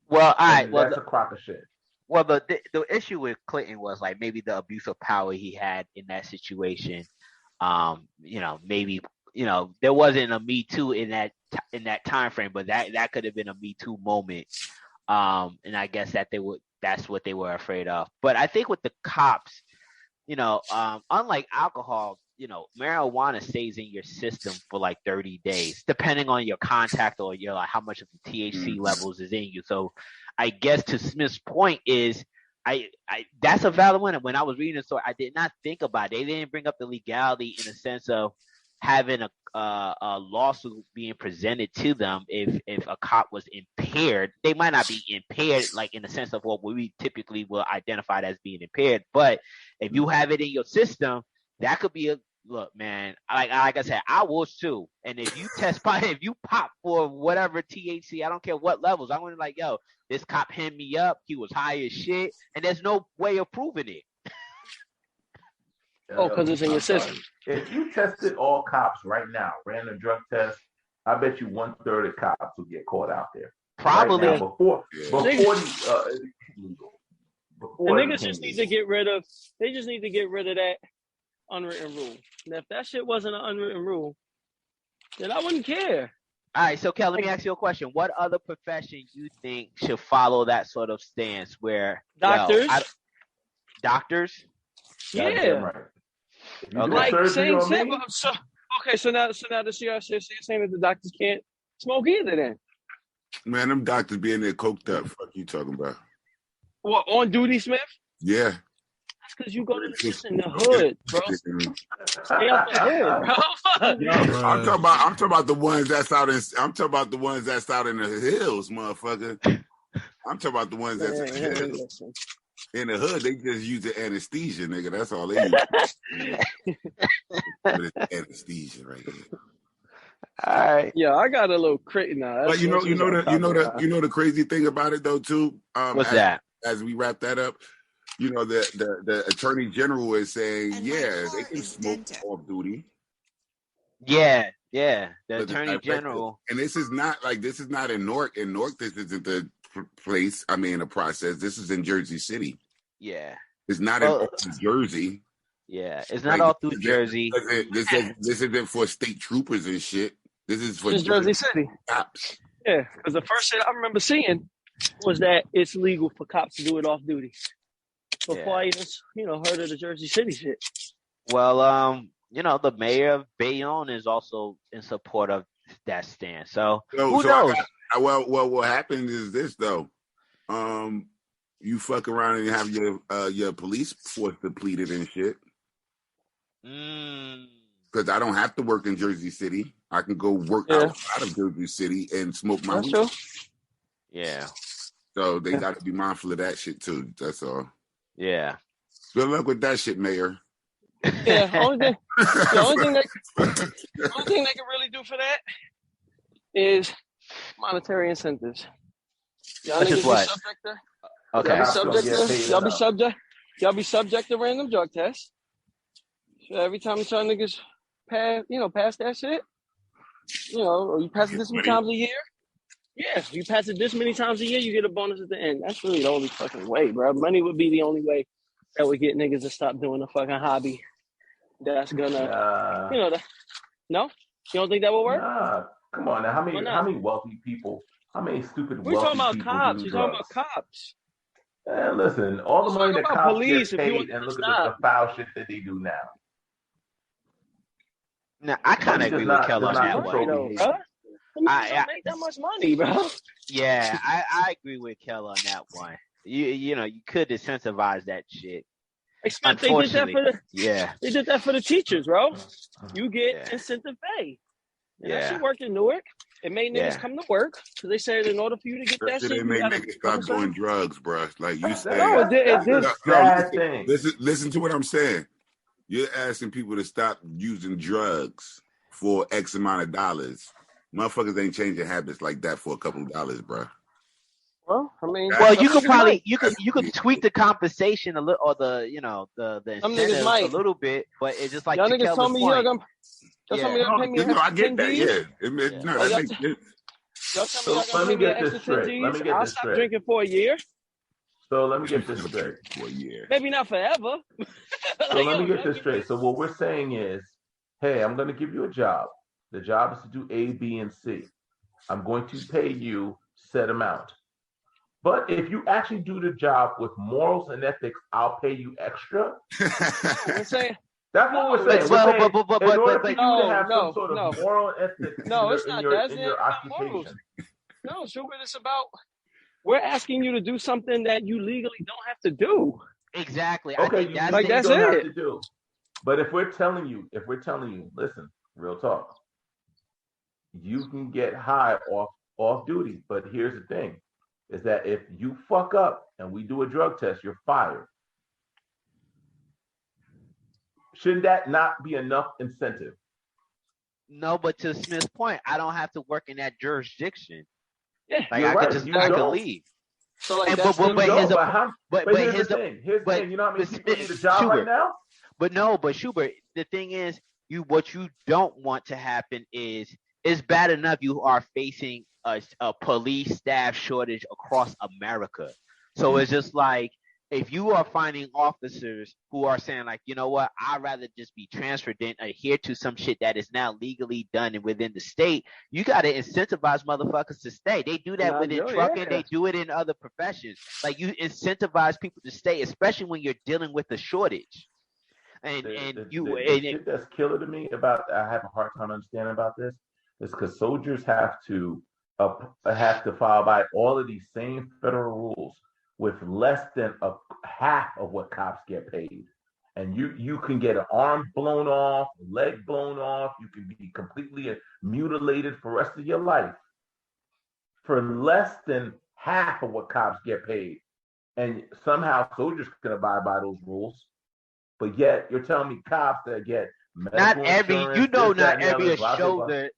Speaker 1: Well, all right.
Speaker 3: That's a crock of shit.
Speaker 1: Well, the issue with Clinton was like maybe the abuse of power he had in that situation. You know, maybe, you know, there wasn't a Me Too in that time frame, but that could have been a Me Too moment. And I guess that's what they were afraid of. But I think with the cops, you know, unlike alcohol, you know, marijuana stays in your system for like 30 days, depending on your contact or your like how much of the THC levels is in you. So I guess to Smith's point is, I that's a valid one. And when I was reading the story, I did not think about it. They didn't bring up the legality in the sense of having a lawsuit being presented to them if a cop was impaired. They might not be impaired like in the sense of what we typically will identify as being impaired, but if you have it in your system, that could be a look, man. Like I said, I will sue. And if you if you pop for whatever THC, I don't care what levels, I'm gonna like, yo, this cop hemmed me up. He was high as shit, and there's no way of proving it.
Speaker 2: Because it's in your system.
Speaker 3: If you tested all cops right now, ran a drug test, I bet you 1/3 of cops will get caught out there.
Speaker 1: Probably
Speaker 3: right now, before
Speaker 2: the niggas just need to get rid of. They just need to get rid of that unwritten rule. And if that shit wasn't an unwritten rule, then I wouldn't care.
Speaker 1: All right, so Kel, let me ask you a question. What other profession you think should follow that sort of stance where
Speaker 2: doctors?
Speaker 1: Doctors?
Speaker 2: Yeah.
Speaker 3: Right.
Speaker 2: Like saying so now the you're saying that the doctors can't smoke either then.
Speaker 4: Man, them doctors being there coked up. Fuck you talking about?
Speaker 2: What, on duty, Smith?
Speaker 4: Yeah.
Speaker 2: That's because you go to in the hood, bro. Stay out the hood, bro.
Speaker 4: I'm talking about the ones that's out in. I'm talking about the ones that's out in the hills, motherfucker. I'm talking about the ones that's in the hills. In the hood, they just use the anesthesia, nigga. That's all they use. But it's anesthesia right here.
Speaker 1: All right.
Speaker 2: Yeah, I got a little crit now.
Speaker 4: But you know the crazy thing about it though too.
Speaker 1: What's that?
Speaker 4: As we wrap that up, you know the attorney general is saying, they can smoke off duty.
Speaker 1: Yeah. The attorney general.
Speaker 4: And this is not in Newark. In Newark, this isn't the place. I mean, the process. This is in Jersey City.
Speaker 1: Yeah.
Speaker 4: It's not in Jersey.
Speaker 1: Yeah, it's not all through Jersey.
Speaker 4: This isn't for state troopers and shit. This is for
Speaker 2: Jersey City.
Speaker 4: Cops.
Speaker 2: Yeah, because the first shit I remember seeing was that it's legal for cops to do it off duty. Before I even, heard of the Jersey City shit.
Speaker 1: Well, the mayor of Bayonne is also in support of that stand. So who knows?
Speaker 4: Well, what happens is this though. You fuck around and have your police force depleted and shit. Because I don't have to work in Jersey City. I can go work outside of Jersey City and smoke my weed.
Speaker 2: True.
Speaker 1: Yeah.
Speaker 4: So they got to be mindful of that shit too. That's all.
Speaker 1: Yeah.
Speaker 4: Good luck with that shit, Mayor.
Speaker 2: Yeah. The only thing they can really do for that is monetary incentives. Y'all
Speaker 1: Which is what? Okay.
Speaker 2: Y'all be subject to random drug tests. So every time y'all niggas pass that shit, or you pass it this many times a year. Yeah, you pass it this many times a year, you get a bonus at the end. That's really the only fucking way, bro. Money would be the only way that would get niggas to stop doing a fucking hobby. That's gonna, no? You don't think that will work?
Speaker 3: Nah, come on now. How many wealthy people? How many stupid
Speaker 2: we're
Speaker 3: wealthy
Speaker 2: talking about
Speaker 3: people
Speaker 2: cops.
Speaker 3: do
Speaker 2: You're
Speaker 3: drugs?
Speaker 2: talking about cops.
Speaker 3: And listen, all the money that cops
Speaker 2: police,
Speaker 3: get paid, and look at the foul shit that they do now.
Speaker 1: Now, I kind of agree with Keller on that one.
Speaker 2: I make that much money, bro.
Speaker 1: Yeah, I agree with Keller on that one. You could incentivize that shit.
Speaker 2: Except they did that for the teachers, bro. You get incentive pay. And that shit worked in Newark. It made niggas come to work because they said in order for you to get that shit,
Speaker 4: it made niggas stop doing drugs, bro. Like you said,
Speaker 2: no, it did.
Speaker 4: Listen to what I'm saying. You're asking people to stop using drugs for X amount of dollars. Motherfuckers ain't changing habits like that for a couple of dollars, bro.
Speaker 2: Well, I mean,
Speaker 1: you could probably you could tweak the compensation a little, or the incentives a little bit, but it's just like
Speaker 2: y'all niggas told me you're gonna. Y'all told me you're gonna pay me an extra 10 G's.
Speaker 4: No, that makes sense.
Speaker 2: Y'all told me y'all gonna pay me an extra 10 G's. I'll stop drinking for a year.
Speaker 3: So let me get this straight.
Speaker 4: For a year.
Speaker 2: Maybe not forever.
Speaker 3: So let me get this straight. So what we're saying is, hey, I'm going to give you a job. The job is to do A, B, and C. I'm going to pay you set amount. But if you actually do the job with morals and ethics, I'll pay you extra. That's what we're saying. But in order for you to have some sort of moral and ethics in your occupation.
Speaker 2: No, Sugar, it's about we're asking you to do something that you legally don't have to do.
Speaker 1: Exactly.
Speaker 3: Okay, that's it. Have to do. But if we're telling you, listen, real talk, you can get high off duty. But here's the thing, is that if you fuck up and we do a drug test, you're fired. Shouldn't that not be enough incentive?
Speaker 1: No, but to Smith's point, I don't have to work in that jurisdiction.
Speaker 2: Yeah,
Speaker 1: like I could just leave.
Speaker 2: So like,
Speaker 3: but here's the thing. You know how many people need a job Schubert, right now?
Speaker 1: But Schubert, the thing is, what you don't want to happen is it's bad enough you are facing a police staff shortage across America. So it's just like, if you are finding officers who are saying like, you know what, I'd rather just be transferred than adhere to some shit that is now legally done and within the state, you got to incentivize motherfuckers to stay. They do that within trucking. They do it in other professions. Like, you incentivize people to stay, especially when you're dealing with a shortage. The
Speaker 3: shit that's killer to me about, I have a hard time understanding about this, is because soldiers have to file by all of these same federal rules with less than a half of what cops get paid. And you can get an arm blown off, a leg blown off, you can be completely mutilated for the rest of your life for less than half of what cops get paid. And somehow soldiers can abide by those rules. But yet you're telling me cops that get
Speaker 1: not every shoulder.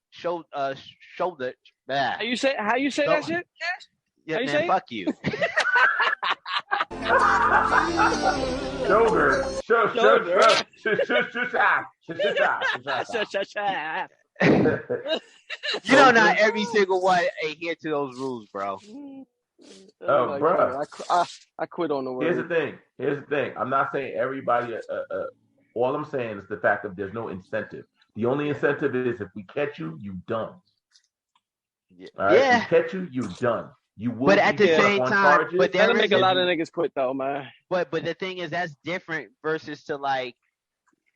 Speaker 2: How you say that shit?
Speaker 1: Yeah, man, fuck you.
Speaker 3: Shoulder.
Speaker 1: You know, not every single one adhere to those rules, bro.
Speaker 3: Oh, bro.
Speaker 2: I quit on the word.
Speaker 3: Here's the thing. I'm not saying everybody. All I'm saying is the fact that there's no incentive. The only incentive is if we catch you, you done. All right?
Speaker 1: Yeah.
Speaker 3: If we catch you, you done. You would
Speaker 1: But at the
Speaker 3: be put
Speaker 1: same
Speaker 3: on
Speaker 1: time,
Speaker 3: charges.
Speaker 1: but
Speaker 2: That'll
Speaker 1: there
Speaker 2: make
Speaker 1: is
Speaker 2: a lot of niggas quit though, man.
Speaker 1: But the thing is, that's different versus to like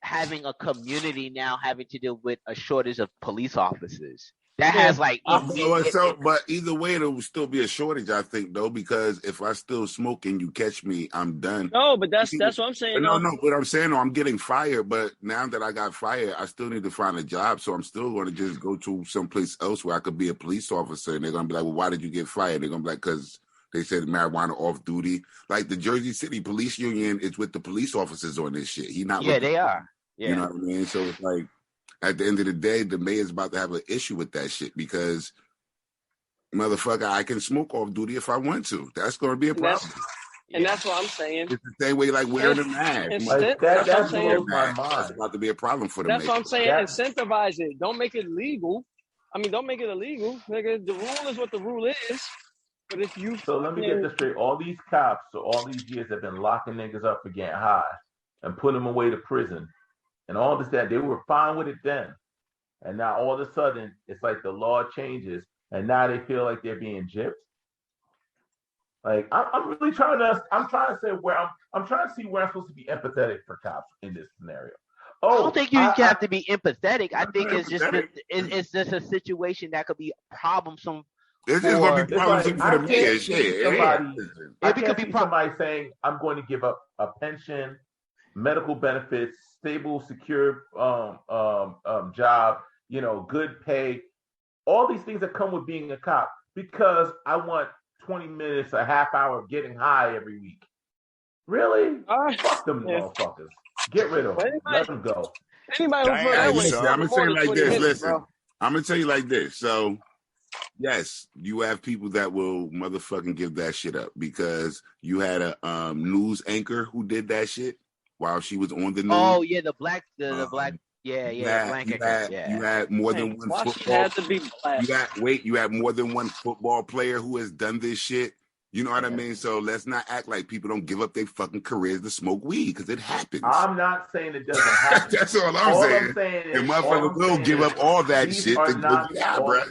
Speaker 1: having a community now having to deal with a shortage of police officers. That has like
Speaker 4: but either way, there will still be a shortage, I think, though, because if I still smoke and you catch me, I'm done.
Speaker 2: No, but that's what I'm saying.
Speaker 4: No, what I'm saying, I'm getting fired, but now that I got fired, I still need to find a job, so I'm still going to just go to someplace else where I could be a police officer, and they're going to be like, well, why did you get fired? They're going to be like, because they said marijuana off duty. Like the Jersey City Police Union is with the police officers on this shit.
Speaker 1: They are. Yeah.
Speaker 4: You know what I mean? So it's like, at the end of the day, the mayor's about to have an issue with that shit because, motherfucker, I can smoke off duty if I want to. That's going to be a problem.
Speaker 2: And that's what I'm saying.
Speaker 4: It's the same way like wearing a mask.
Speaker 3: That blows my mind.
Speaker 4: That's about to be a problem for the mayor.
Speaker 2: That's what I'm saying. Incentivize it. Don't make it legal. I mean, don't make it illegal. Nigga, the rule is what the rule is. But if you...
Speaker 3: So let me get this straight. All these cops, so all these years have been locking niggas up for getting high and putting them away to prison. And all this, that they were fine with it then. And now all of a sudden, it's like the law changes. And now they feel like they're being gypped. Like, I'm really trying to see where I'm supposed to be empathetic for cops in this scenario.
Speaker 1: I don't think you have to be empathetic. I think it's just a situation that could be problemsome.
Speaker 4: This is going to be problemsome for the mayor.
Speaker 3: I can't see somebody saying, I'm going to give up a pension, medical benefits, stable, secure job, good pay, all these things that come with being a cop because I want 20 minutes, a half hour of getting high every week. Really? Fuck them motherfuckers. Get rid of them. Let them go.
Speaker 2: Anybody who feel that way,
Speaker 4: I'm going to tell you like this. Listen, I'm going to tell you like this. So, yes, you have people that will motherfucking give that shit up because you had a news anchor who did that shit while she was on the news.
Speaker 1: Oh yeah, the black. You
Speaker 4: had more than one football. You had more than one football player who has done this shit. You know what I mean? So let's not act like people don't give up their fucking careers to smoke weed because it happens.
Speaker 3: I'm not saying it doesn't happen.
Speaker 4: That's all I'm saying. The motherfucker will give up all that shit to go bro.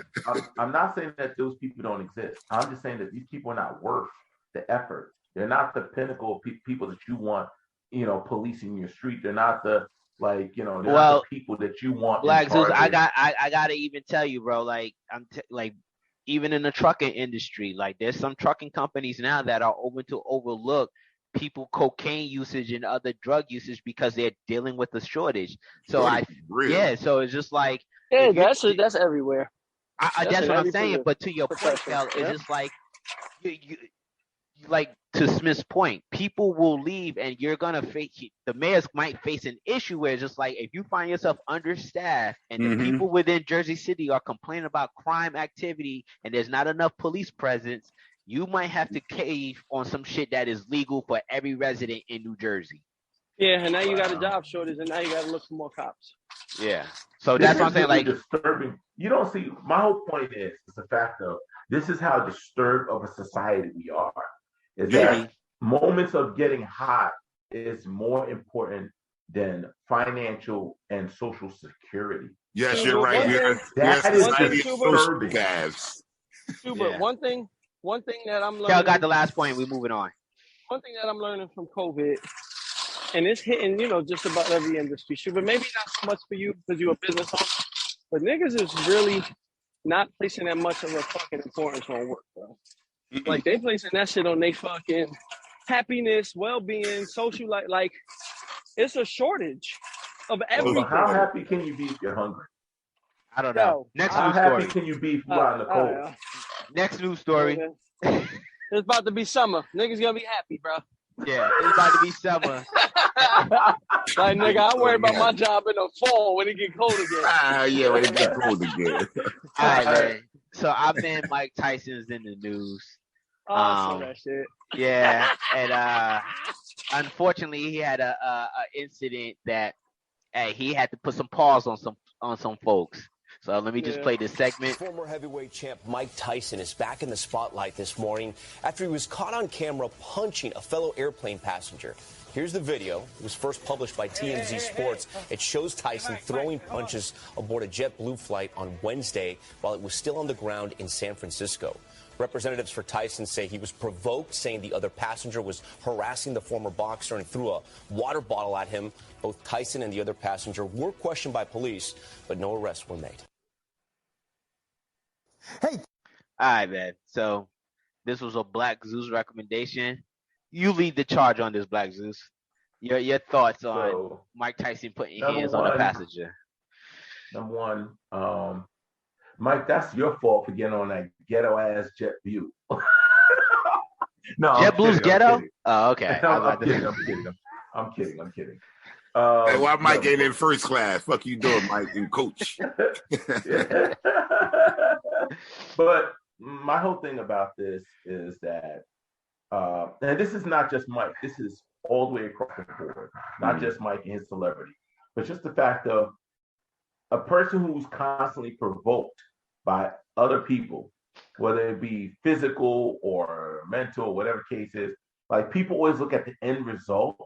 Speaker 3: I'm not saying that those people don't exist. I'm just saying that these people are not worth the effort. They're not the pinnacle of people that you want, policing your street. They're not the they're not the people that you want.
Speaker 1: Black Zeus, I gotta even tell you, bro. Like even in the trucking industry, like there's some trucking companies now that are open to overlook people cocaine usage and other drug usage because they're dealing with a shortage. So so it's just like
Speaker 2: that's everywhere.
Speaker 1: That's what I'm saying. But to your point, Cal, it's just like you like to Smith's point, people will leave and you're gonna face the mayors might face an issue where it's just like if you find yourself understaffed and the people within Jersey City are complaining about crime activity and there's not enough police presence, you might have to cave on some shit that is legal for every resident in New Jersey.
Speaker 2: Yeah, and now you got a job shortage and now you gotta look for more cops.
Speaker 1: Yeah. So that's what I'm saying. Like
Speaker 3: disturbing. You don't see my whole point is the fact of this is how disturbed of a society we are. Is that moments of getting hot is more important than financial and social security.
Speaker 4: Yes, you're right.
Speaker 3: That is
Speaker 2: disturbing. One thing that I'm learning.
Speaker 1: Cal got the last point. We're moving on.
Speaker 2: One thing that I'm learning from COVID, and it's hitting, just about every industry. But maybe not so much for you because you're a business owner. But niggas is really not placing that much of a fucking importance on work, bro. Like they placing that shit on they fucking happiness, well-being, social life. Like it's a shortage of everything.
Speaker 3: How happy can you be if you're hungry?
Speaker 1: I don't know.
Speaker 3: How happy can you be if you're out in the cold?
Speaker 1: Next news story.
Speaker 2: It's about to be summer. Niggas gonna be happy, bro.
Speaker 1: Yeah, it's about to be summer.
Speaker 2: Like nigga, I worry about my job in the fall when it get cold again.
Speaker 4: When it get cold again.
Speaker 1: All right, man. So I've been Mike Tyson's in the news.
Speaker 2: I saw that shit.
Speaker 1: Yeah, and unfortunately, he had a incident that he had to put some pause on some folks. So let me just play this segment.
Speaker 5: Former heavyweight champ Mike Tyson is back in the spotlight this morning after he was caught on camera punching a fellow airplane passenger. Here's the video. It was first published by TMZ Sports. It shows Tyson throwing punches aboard a JetBlue flight on Wednesday while it was still on the ground in San Francisco. Representatives for Tyson say he was provoked, saying the other passenger was harassing the former boxer and threw a water bottle at him. Both Tyson and the other passenger were questioned by police, but no arrests were made.
Speaker 1: Hey. All right, man. So this was a Black Zeus recommendation. You lead the charge on this, Black Zeus. Your thoughts on Mike Tyson putting hands on the passenger.
Speaker 3: Number one, Mike, that's your fault for getting on that ghetto ass JetBlue. No,
Speaker 1: JetBlue's ghetto? Oh, okay.
Speaker 3: I'm kidding.
Speaker 4: Hey, why Mike ain't in first class? Fuck you doing, Mike, and coach.
Speaker 3: But my whole thing about this is that, and this is not just Mike. This is all the way across the board. Not just Mike and his celebrity, but just the fact of a person who's constantly provoked by other people, whether it be physical or mental, whatever case is, like people always look at the end result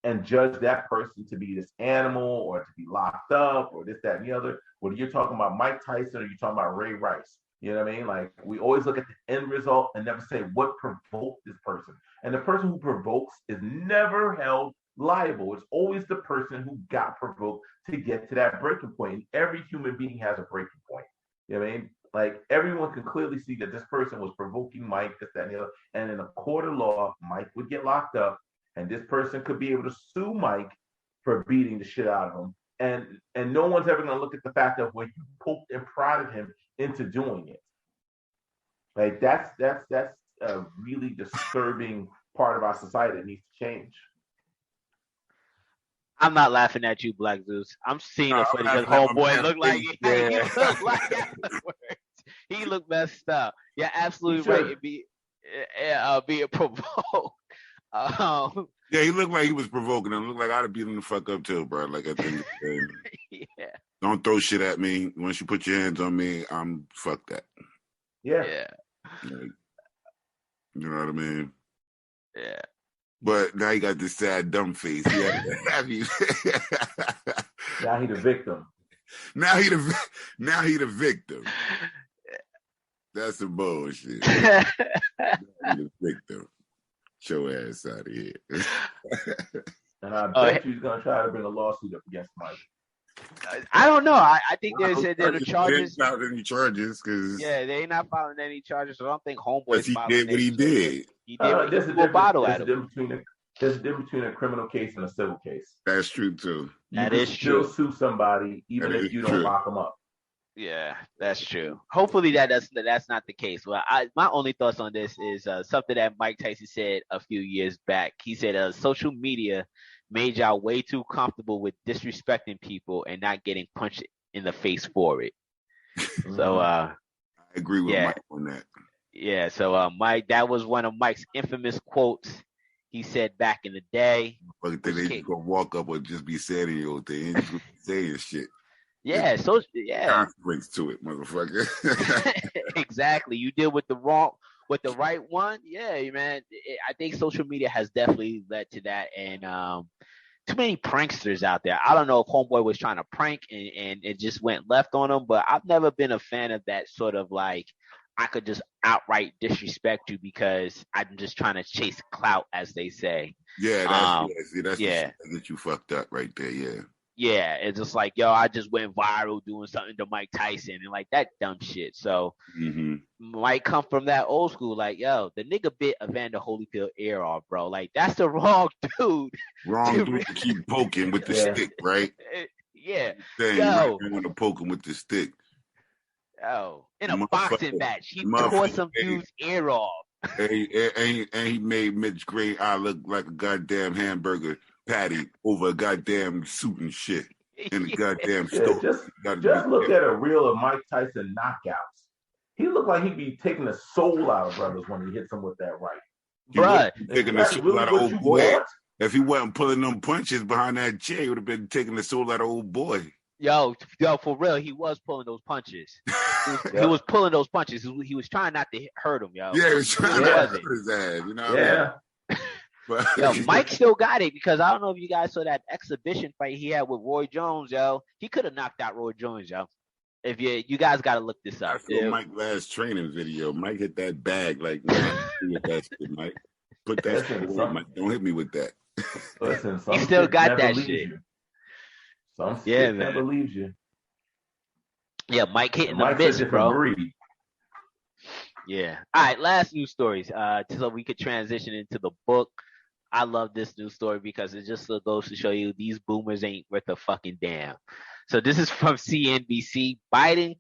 Speaker 3: and judge that person to be this animal or to be locked up or this, that, and the other. Whether you're talking about Mike Tyson or you're talking about Ray Rice, you know what I mean? Like we always look at the end result and never say what provoked this person. And the person who provokes is never held liable. It's always the person who got provoked to get to that breaking point. And every human being has a breaking point. You know what I mean? Like everyone can clearly see that this person was provoking Mike, this, that, and the other. And in a court of law, Mike would get locked up, and this person could be able to sue Mike for beating the shit out of him. And no one's ever gonna look at the fact of when you poked and prodded him into doing it. Like that's a really disturbing part of our society that needs to change.
Speaker 1: I'm not laughing at you, Black Zeus. I'm seeing it funny because homeboy looked like he looked like afterwards. He looked messed up. You're absolutely right. It be being provoked.
Speaker 4: Yeah, he looked like he was provoking him. Looked like I'd have beat him the fuck up too, bro. Like at the end of the day. Yeah. Don't throw shit at me. Once you put your hands on me, I'm fuck that.
Speaker 3: Yeah.
Speaker 4: Like, you know what I mean?
Speaker 1: Yeah.
Speaker 4: But now he got this sad, dumb face. Yeah.
Speaker 3: Now he the victim.
Speaker 4: Now he the victim. That's some bullshit. He the victim. Show ass out of here.
Speaker 3: And I bet you he's gonna try to bring a lawsuit up against Mike.
Speaker 1: I don't know. I think there's the charges.
Speaker 4: They ain't any charges because
Speaker 1: they ain't not filing any charges. So I don't think homeboy.
Speaker 4: He did what he did.
Speaker 1: He did. There's a difference
Speaker 3: between a criminal case and a civil case.
Speaker 4: That's true too.
Speaker 1: That is true.
Speaker 3: Still sue somebody even if you don't lock them up.
Speaker 1: Yeah, that's true. Hopefully that's not the case. Well, my only thoughts on this is something that Mike Tyson said a few years back. He said social media made y'all way too comfortable with disrespecting people and not getting punched in the face for it. So
Speaker 4: I agree with Mike on that.
Speaker 1: Yeah, so Mike, that was one of Mike's infamous quotes he said back in the day.
Speaker 4: But then they gonna walk up or just be saying your thing, just saying shit.
Speaker 1: Yeah, so yeah.
Speaker 4: Brings to it, motherfucker.
Speaker 1: Exactly. You deal with the right one. Yeah, man. I think social media has definitely led to that, and too many pranksters out there. I don't know if homeboy was trying to prank and it just went left on him, but I've never been a fan of that sort of like I could just outright disrespect you because I'm just trying to chase clout, as they say.
Speaker 4: Yeah, that's that you fucked up right there. Yeah.
Speaker 1: Yeah, it's just like, yo, I just went viral doing something to Mike Tyson and like that dumb shit. So Mike come from that old school, like, yo, the nigga bit Evander Holyfield ear off, bro. Like that's the wrong dude.
Speaker 4: Wrong dude to keep poking with the stick, right?
Speaker 1: Yeah.
Speaker 4: You want to poke him with the stick.
Speaker 1: Oh, in a boxing match, he tore some dude's ear off.
Speaker 4: And he made Mitch Green look like a goddamn hamburger patty over a goddamn suit and shit in the goddamn store.
Speaker 3: Just look at a reel of Mike Tyson knockouts. He looked like he'd be taking the soul out of brothers when he hits them with that right.
Speaker 1: Bruh.
Speaker 4: Taking the soul out of old boy. If he wasn't pulling them punches behind that chair, he would have been taking the soul out of old boy.
Speaker 1: Yo, for real, he was pulling those punches. He was pulling those punches. He was trying not to hurt him, yo.
Speaker 4: Yeah, he was trying not to hurt his ass, you know what I mean?
Speaker 1: Yo, Mike still got it because I don't know if you guys saw that exhibition fight he had with Roy Jones, yo. He could have knocked out Roy Jones, yo. If you guys got to look this
Speaker 4: I
Speaker 1: up.
Speaker 4: saw Mike last training video. Mike hit that bag like, nah, with that shit, Mike. Put that shit away, Mike. Don't hit me with that.
Speaker 3: Listen,
Speaker 1: He
Speaker 3: some
Speaker 1: still
Speaker 3: shit
Speaker 1: got
Speaker 3: never
Speaker 1: that
Speaker 3: leaves
Speaker 1: shit.
Speaker 3: you. Some
Speaker 1: Yeah,
Speaker 3: shit never
Speaker 1: man.
Speaker 3: leaves you.
Speaker 1: Yeah, Mike hitting
Speaker 3: And
Speaker 1: the
Speaker 3: Mike's
Speaker 1: mitts,
Speaker 3: a different
Speaker 1: bro.
Speaker 3: breed.
Speaker 1: Yeah. All right, last news stories. So we could transition into the book. I love this news story because it just goes to show you these boomers ain't worth a fucking damn. So this is from CNBC. Biden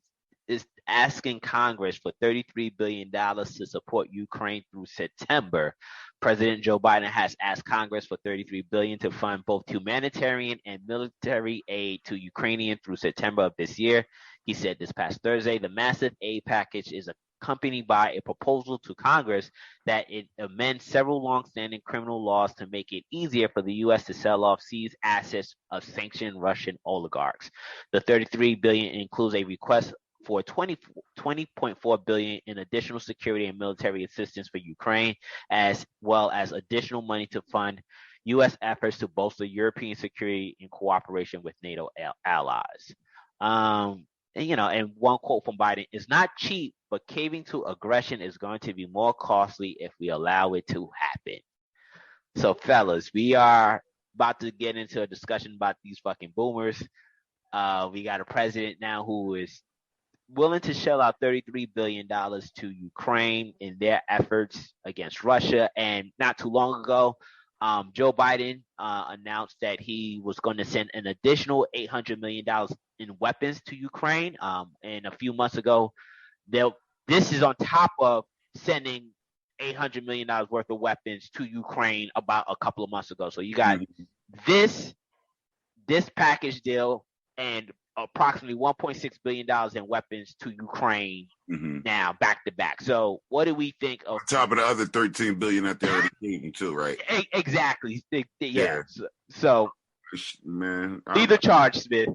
Speaker 1: is asking Congress for $33 billion to support Ukraine through September. President Joe Biden has asked Congress for $33 billion to fund both humanitarian and military aid to Ukrainians through September of this year. He said this past Thursday, the massive aid package is accompanied by a proposal to Congress that it amends several longstanding criminal laws to make it easier for the U.S. to sell off seized assets of sanctioned Russian oligarchs. The $33 billion includes a request for $20.4 billion in additional security and military assistance for Ukraine, as well as additional money to fund U.S. efforts to bolster European security in cooperation with NATO allies. And one quote from Biden, "It's not cheap, but caving to aggression is going to be more costly if we allow it to happen." So, fellas, we are about to get into a discussion about these fucking boomers. We got a president now who is willing to shell out $33 billion to Ukraine in their efforts against Russia. And not too long ago, Joe Biden announced that he was going to send an additional $800 million in weapons to Ukraine. And a few months ago, this is on top of sending $800 million worth of weapons to Ukraine about a couple of months ago. So you got this package deal and approximately $1.6 billion in weapons to Ukraine now, back to back. So what do we think of...
Speaker 4: On top of the other $13 billion that they already gave him too, right?
Speaker 1: Exactly. Yeah. So
Speaker 4: man,
Speaker 1: lead the charge, Smith.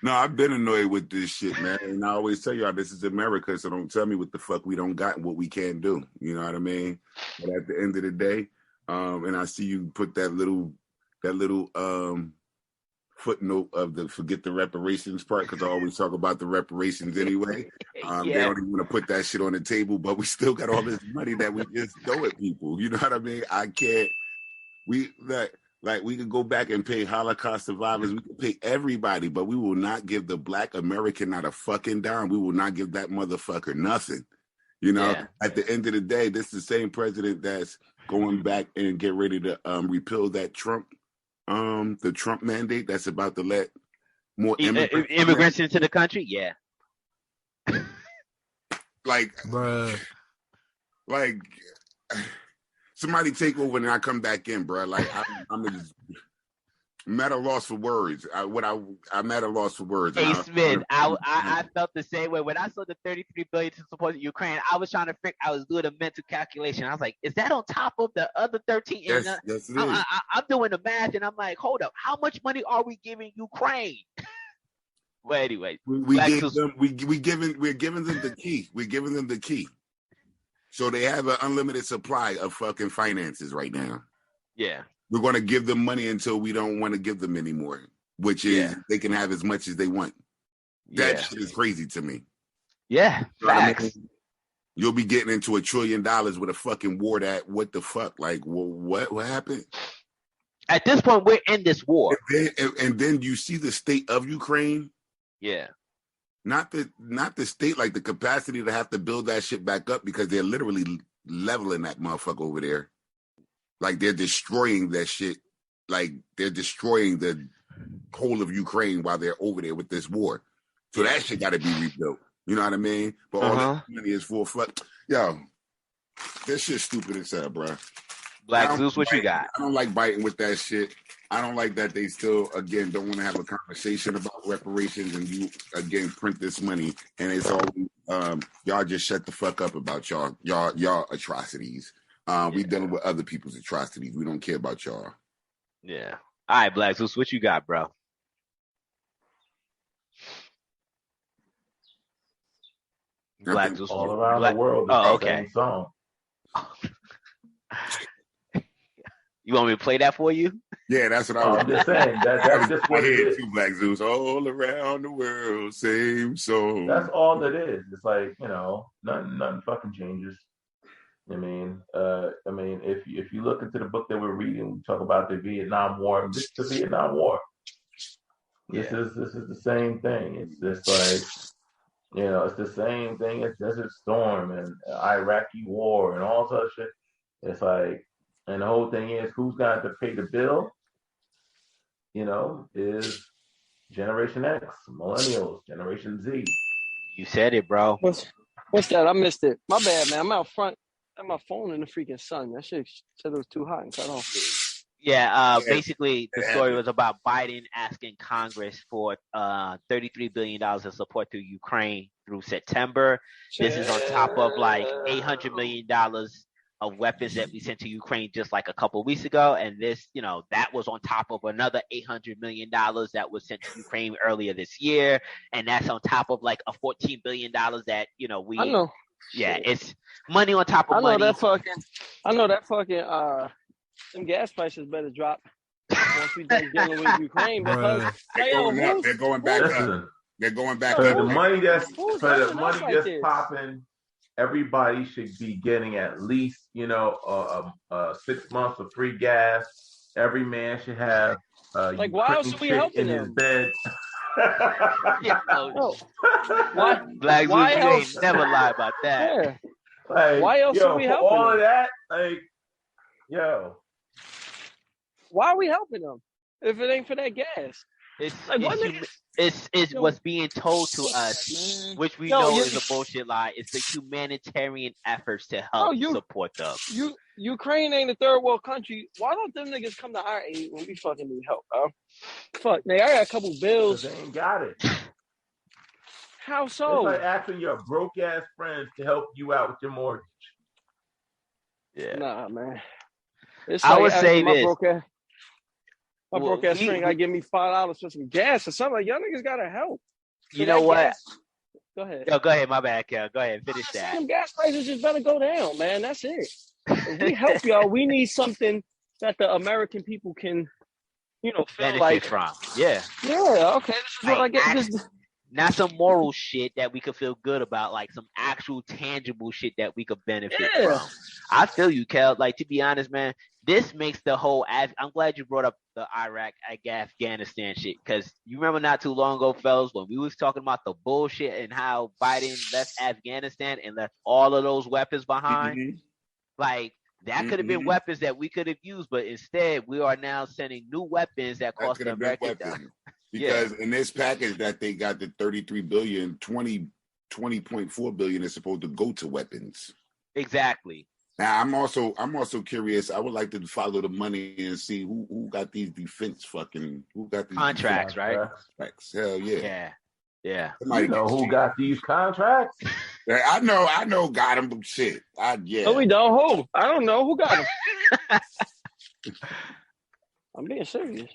Speaker 4: No, I've been annoyed with this shit, man. And I always tell y'all, this is America, so don't tell me what the fuck we don't got and what we can't do. You know what I mean? But at the end of the day, and I see you put that little footnote of the forget the reparations part, because I always talk about the reparations anyway. They don't even want to put that shit on the table, but we still got all this money that we just throw at people. You know what I mean? I can't. We could go back and pay Holocaust survivors. We could pay everybody, but we will not give the Black American not a fucking dime. We will not give that motherfucker nothing. You know, at the end of the day, this is the same president that's going back and get ready to repeal that the Trump mandate that's about to let more
Speaker 1: immigrants into the country. Yeah.
Speaker 4: Like somebody take over and I come back in, bro. Like I'm at a loss for words. I'm at a loss for words.
Speaker 1: Hey Smith, I felt the same way when I saw the $33 billion to support Ukraine. I was trying to figure. I was doing a mental calculation. I was like, is that on top of the other 13?
Speaker 4: Yes, it is.
Speaker 1: I'm doing the math, and I'm like, hold up, how much money are we giving Ukraine? Well, anyway, we're giving them the key. We're giving them the key. So they have an unlimited supply of fucking finances right now. Yeah. We're going to give them money until we don't want to give them anymore, which is they can have as much as they want. That shit is crazy to me. Yeah. Facts. I mean, you'll be getting into $1 trillion with a fucking war that, what the fuck? Like, what happened? At this point, we're in this war.
Speaker 4: And then you see the state of Ukraine.
Speaker 1: Yeah.
Speaker 4: Not the state, like the capacity to have to build that shit back up, because they're literally leveling that motherfucker over there. Like they're destroying that shit. Like they're destroying the whole of Ukraine while they're over there with this war. So that shit got to be rebuilt. You know what I mean? But all that money is for fuck. Yo, this shit's stupid as hell, bro.
Speaker 1: Black Zeus, what you got?
Speaker 4: I don't like biting with that shit. I don't like that they still, again, don't want to have a conversation about reparations, and you, again, print this money, and it's all y'all just shut the fuck up about y'all atrocities. We dealing with other people's atrocities. We don't care about y'all.
Speaker 1: Yeah. All right, Black Zeus, what you got, bro? Black Zeus,
Speaker 3: all around the world. Oh, okay. Song.
Speaker 1: You want me to play that for you?
Speaker 4: Yeah, that's what I was.
Speaker 3: I'm just saying that's just
Speaker 4: my
Speaker 3: what it
Speaker 4: head
Speaker 3: is.
Speaker 4: too, Black Zeus. All around the world, same song.
Speaker 3: That's all it is. It's like, nothing fucking changes. I mean, if you look into the book that we're reading, we talk about the Vietnam War. This is the Vietnam War. This is the same thing. It's just like, it's the same thing as Desert Storm and Iraqi War and all such shit. It's like, and the whole thing is, who's got to pay the bill? Is Generation X, Millennials, Generation Z.
Speaker 1: You said it, bro.
Speaker 2: What's that? I missed it. My bad, man. I'm out front. I have my phone in the freaking sun. That shit said it was too hot and cut off.
Speaker 1: Yeah, basically the story was about Biden asking Congress for $33 billion of support to Ukraine through September. This is on top of like $800 million of weapons that we sent to Ukraine just like a couple of weeks ago. And this, that was on top of another $800 million that was sent to Ukraine earlier this year. And that's on top of like a $14 billion that, we...
Speaker 2: I know.
Speaker 1: Yeah, it's money on top of money.
Speaker 2: I know that fucking them gas prices better drop once we done dealing with Ukraine because
Speaker 4: they're going back up. They're going back
Speaker 3: up.
Speaker 4: The
Speaker 3: money that's popping, everybody should be getting at least 6 months of free gas. Every man should have
Speaker 2: why else are we helping
Speaker 3: in his bed.
Speaker 2: Why?
Speaker 1: Black Zeus, you ain't never lie about that.
Speaker 2: Yeah. Why else are we helping
Speaker 3: all
Speaker 2: them?
Speaker 3: of that?
Speaker 2: Why are we helping them if it ain't for that gas?
Speaker 1: It's what's being told to us, which we know is a bullshit lie. It's the humanitarian efforts to help support them.
Speaker 2: Ukraine ain't a third world country. Why don't them niggas come to our aid when we fucking need help, bro? Fuck, I got a couple bills.
Speaker 3: They ain't got it.
Speaker 2: How so?
Speaker 3: It's like asking your broke ass friends to help you out with your mortgage.
Speaker 1: Yeah.
Speaker 2: Nah, man. It's
Speaker 1: I would say
Speaker 2: my broke ass friend gotta give me $5 for some gas or something. Like, y'all niggas gotta help.
Speaker 1: You know what?
Speaker 2: Gas. Go ahead.
Speaker 1: Yo, go ahead. My bad, Kel. Go ahead. Finish that.
Speaker 2: Some gas prices just better go down, man. That's it. If we help y'all, we need something that the American people can, feel
Speaker 1: benefit from. Yeah.
Speaker 2: Yeah. Okay. This is what I get.
Speaker 1: Not some moral shit that we could feel good about, like some actual tangible shit that we could benefit from. I feel you, Kel. Like, to be honest, man, this makes the whole. I'm glad you brought up the Afghanistan shit, because you remember not too long ago, fellas, when we was talking about the bullshit and how Biden left Afghanistan and left all of those weapons behind. Mm-hmm. Like, that could have been weapons that we could have used, but instead we are now sending new weapons that cost the American dollar.
Speaker 4: Because in this package that they got, the $33 billion, 20.4 billion is supposed to go to weapons.
Speaker 1: Exactly.
Speaker 4: Now I'm also curious. I would like to follow the money and see who got these defense who got these
Speaker 1: contracts, right?
Speaker 4: Hell yeah.
Speaker 1: Yeah.
Speaker 3: You know who got these contracts?
Speaker 4: I know got them, but shit.
Speaker 2: No, we don't. Who? I don't know who got them. I'm being serious.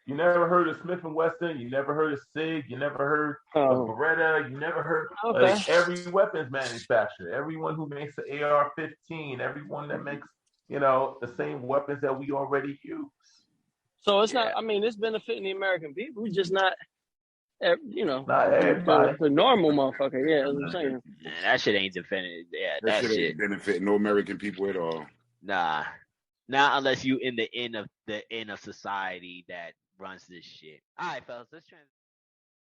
Speaker 3: You never heard of Smith & Wesson? You never heard of SIG? You never heard of Beretta? You never heard like every weapons manufacturer, everyone who makes the AR-15, everyone that makes, the same weapons that we already use.
Speaker 2: So it's not, it's benefiting the American people. We're just not,
Speaker 3: not everybody.
Speaker 2: The normal motherfucker. Yeah, that's what I'm saying.
Speaker 1: Man, that shit ain't defending. Yeah,
Speaker 4: that shit ain't benefiting no American people at all.
Speaker 1: Nah. Not unless you in the end of society that runs this shit. All right, fellas, let's